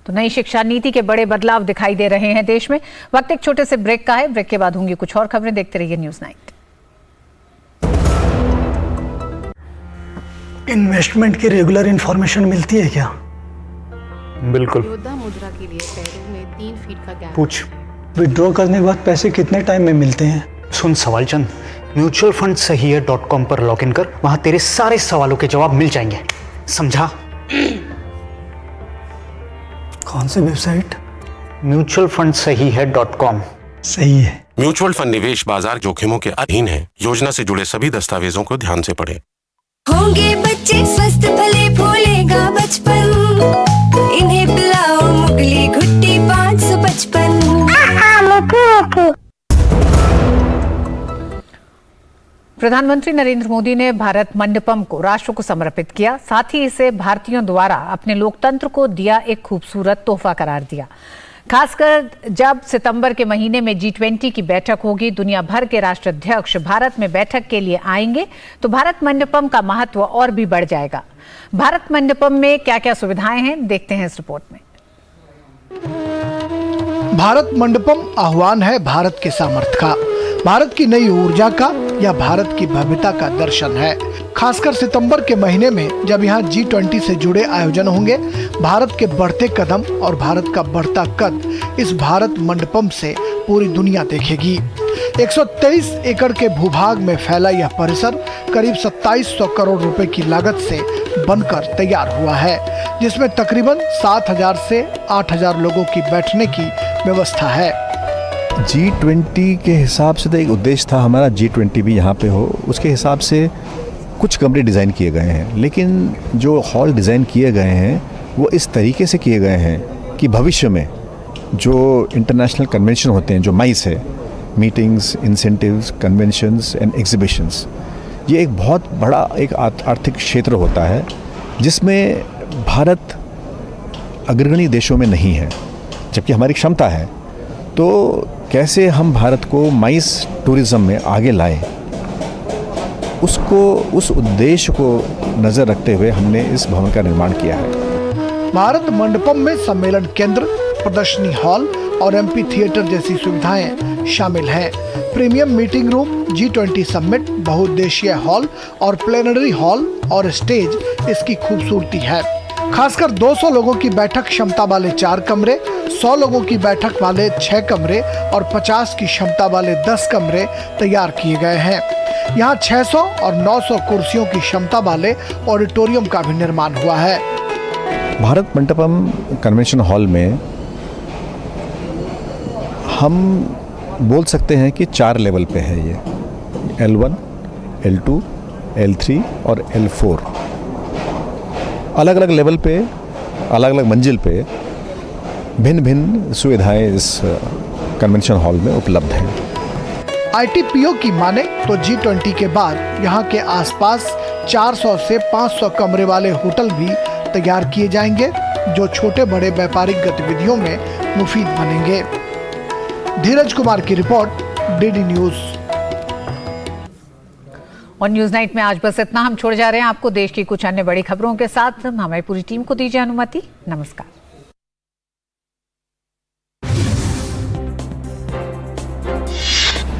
तो नई शिक्षा नीति के बड़े बदलाव दिखाई दे रहे हैं देश में। वक्त एक छोटे से ब्रेक का है। ब्रेक के बाद होंगी कुछ और खबरें। देखते रहिए न्यूज़ 9। इन्वेस्टमेंट की रेगुलर इंफॉर्मेशन मिलती है क्या? बिल्कुल। योद्धा मुद्रा के लिए पेरू में 3 फीट का गैप। पूछ, विड्रॉ करने के बाद पैसे कितने टाइम में मिलते हैं? सुन सवाल चंद, म्यूचुअल फंड सही है .com पर लॉग इन कर, वहां तेरे सारे सवालों के जवाब मिल जाएंगे। समझा? कौन सी वेबसाइट? म्यूचुअल फंड सही है .com। सही है। म्यूचुअल फंड निवेश बाजार जोखिमों के अधीन है। योजना से जुड़े सभी दस्तावेजों को ध्यान से पढ़ें। होंगे बच्चे स्वस्थ भले फूलेगा बचपन, इन्हें पिलाओ मुगली घुट्टी 555। प्रधानमंत्री नरेंद्र मोदी ने भारत मंडपम को राष्ट्र को समर्पित किया। साथ ही इसे भारतीयों द्वारा अपने लोकतंत्र को दिया एक खूबसूरत तोहफा करार दिया। खासकर जब सितंबर के महीने में G20 की बैठक होगी, दुनिया भर के राष्ट्राध्यक्ष भारत में बैठक के लिए आएंगे तो भारत मंडपम का महत्व और भी बढ़ जाएगा। भारत मंडपम में क्या क्या सुविधाएं हैं, देखते हैं इस रिपोर्ट में। भारत मंडपम आह्वान है भारत के सामर्थ्य का, भारत की नई ऊर्जा का या भारत की भव्यता का दर्शन है। खासकर सितंबर के महीने में जब यहाँ G20 से जुड़े आयोजन होंगे, भारत के बढ़ते कदम और भारत का बढ़ता कद इस भारत मंडपम से पूरी दुनिया देखेगी। 123 एकड़ के भूभाग में फैला यह परिसर करीब 2700 करोड़ रुपए की लागत से बनकर तैयार हुआ है, जिसमें तकरीबन 7,000 से 8,000 लोगों की बैठने की व्यवस्था है। G20 के हिसाब से तो एक उद्देश्य था हमारा G20 भी यहाँ पे हो, उसके हिसाब से कुछ कमरे डिज़ाइन किए गए हैं, लेकिन जो हॉल डिज़ाइन किए गए हैं वो इस तरीके से किए गए हैं कि भविष्य में जो इंटरनेशनल कन्वेंशन होते हैं, जो माइस है, meetings, incentives, conventions and exhibitions, ये एक बहुत बड़ा एक आर्थिक क्षेत्र होता है जिसमें भारत अग्रणी देशों में नहीं है, जबकि हमारी क्षमता है। तो कैसे हम भारत को माइस टूरिज्म में आगे लाएं, उस उद्देश्य को नज़र रखते हुए हमने इस भवन का निर्माण किया है। भारत मंडपम में सम्मेलन केंद्र, प्रदर्शनी हॉल और एमपी थिएटर जैसी सुविधाएं शामिल हैं। Premium meeting room, G20 summit, बहुउद्देशीय हॉल और प्लेनरी हॉल और स्टेज इसकी खूबसूरती है। खासकर 200 लोगों की बैठक क्षमता वाले 4 कमरे, 100 लोगों की बैठक वाले 6 कमरे और 50 की क्षमता वाले 10 कमरे तैयार किए गए हैं। यहाँ 600 और 900 कुर्सियों की क्षमता वाले ऑडिटोरियम का भी निर्माण हुआ है। भारत मंडपम कन्वेंशन हॉल में हम बोल सकते हैं कि 4 लेवल पे है ये, L1, L2, L3 और L4। अलग अलग लेवल पे, अलग अलग मंजिल पे भिन्न भिन्न सुविधाएं इस कन्वेंशन हॉल में उपलब्ध हैं। ITPO की माने तो G20 के बाद यहाँ के आसपास 400 से 500 कमरे वाले होटल भी तैयार किए जाएंगे, जो छोटे बड़े व्यापारिक गतिविधियों में मुफीद बनेंगे। धीरज कुमार की रिपोर्ट, DD न्यूज। और न्यूज नाइट में आज बस इतना। हम छोड़ जा रहे हैं आपको देश की कुछ अन्य बड़ी खबरों के साथ। हमारी पूरी टीम को दीजिए अनुमति। नमस्कार।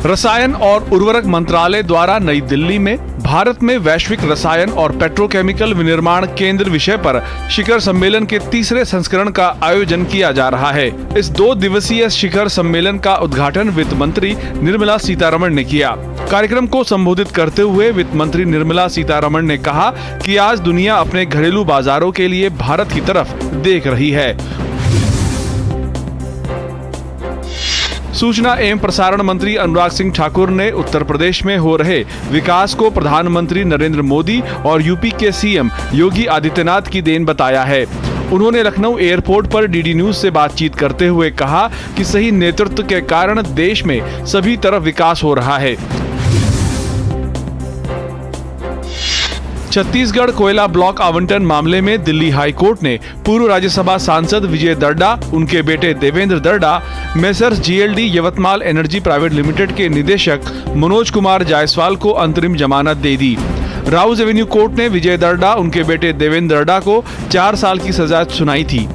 रसायन और उर्वरक मंत्रालय द्वारा नई दिल्ली में भारत में वैश्विक रसायन और पेट्रोकेमिकल विनिर्माण केंद्र विषय पर शिखर सम्मेलन के तीसरे संस्करण का आयोजन किया जा रहा है। इस 2 दिवसीय शिखर सम्मेलन का उद्घाटन वित्त मंत्री निर्मला सीतारमण ने किया। कार्यक्रम को संबोधित करते हुए वित्त मंत्री निर्मला सीतारमण ने कहा कि आज दुनिया अपने घरेलू बाजारों के लिए भारत की तरफ देख रही है। सूचना एवं प्रसारण मंत्री अनुराग सिंह ठाकुर ने उत्तर प्रदेश में हो रहे विकास को प्रधानमंत्री नरेंद्र मोदी और यूपी के सीएम योगी आदित्यनाथ की देन बताया है। उन्होंने लखनऊ एयरपोर्ट पर DD न्यूज से बातचीत करते हुए कहा कि सही नेतृत्व के कारण देश में सभी तरफ विकास हो रहा है। छत्तीसगढ़ कोयला ब्लॉक आवंटन मामले में दिल्ली हाई कोर्ट ने पूर्व राज्यसभा सांसद विजय दर्डा, उनके बेटे Devendra Darda, messrs GLD Yavatmal energy private limited के निदेशक मनोज कुमार जायसवाल को अंतरिम जमानत दे दी। राउज एवेन्यू कोर्ट ने विजय दर्डा, उनके बेटे देवेंद्र दर्डा को 4 साल की सजा सुनाई थी।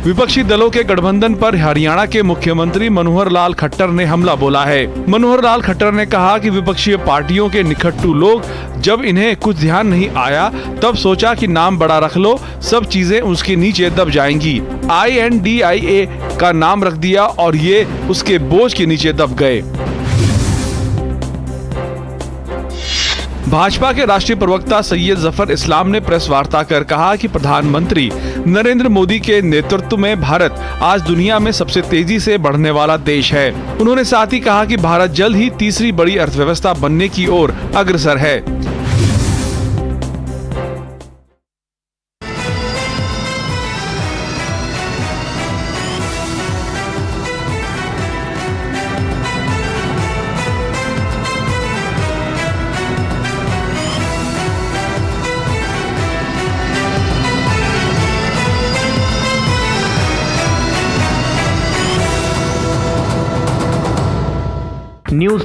विपक्षी दलों के गठबंधन पर हरियाणा के मुख्यमंत्री मनोहर लाल खट्टर ने हमला बोला है। मनोहर लाल खट्टर ने कहा कि विपक्षी पार्टियों के निखट्टू लोग जब इन्हें कुछ ध्यान नहीं आया तब सोचा कि नाम बड़ा रख लो, सब चीजें उसके नीचे दब जाएंगी। INDIA का नाम रख दिया और ये उसके बोझ के नीचे दब गए। भाजपा के राष्ट्रीय प्रवक्ता सैयद जफर इस्लाम ने प्रेस वार्ता कर कहा कि प्रधानमंत्री नरेंद्र मोदी के नेतृत्व में भारत आज दुनिया में सबसे तेजी से बढ़ने वाला देश है। उन्होंने साथ ही कहा कि भारत जल्द ही तीसरी बड़ी अर्थव्यवस्था बनने की ओर अग्रसर है। न्यूज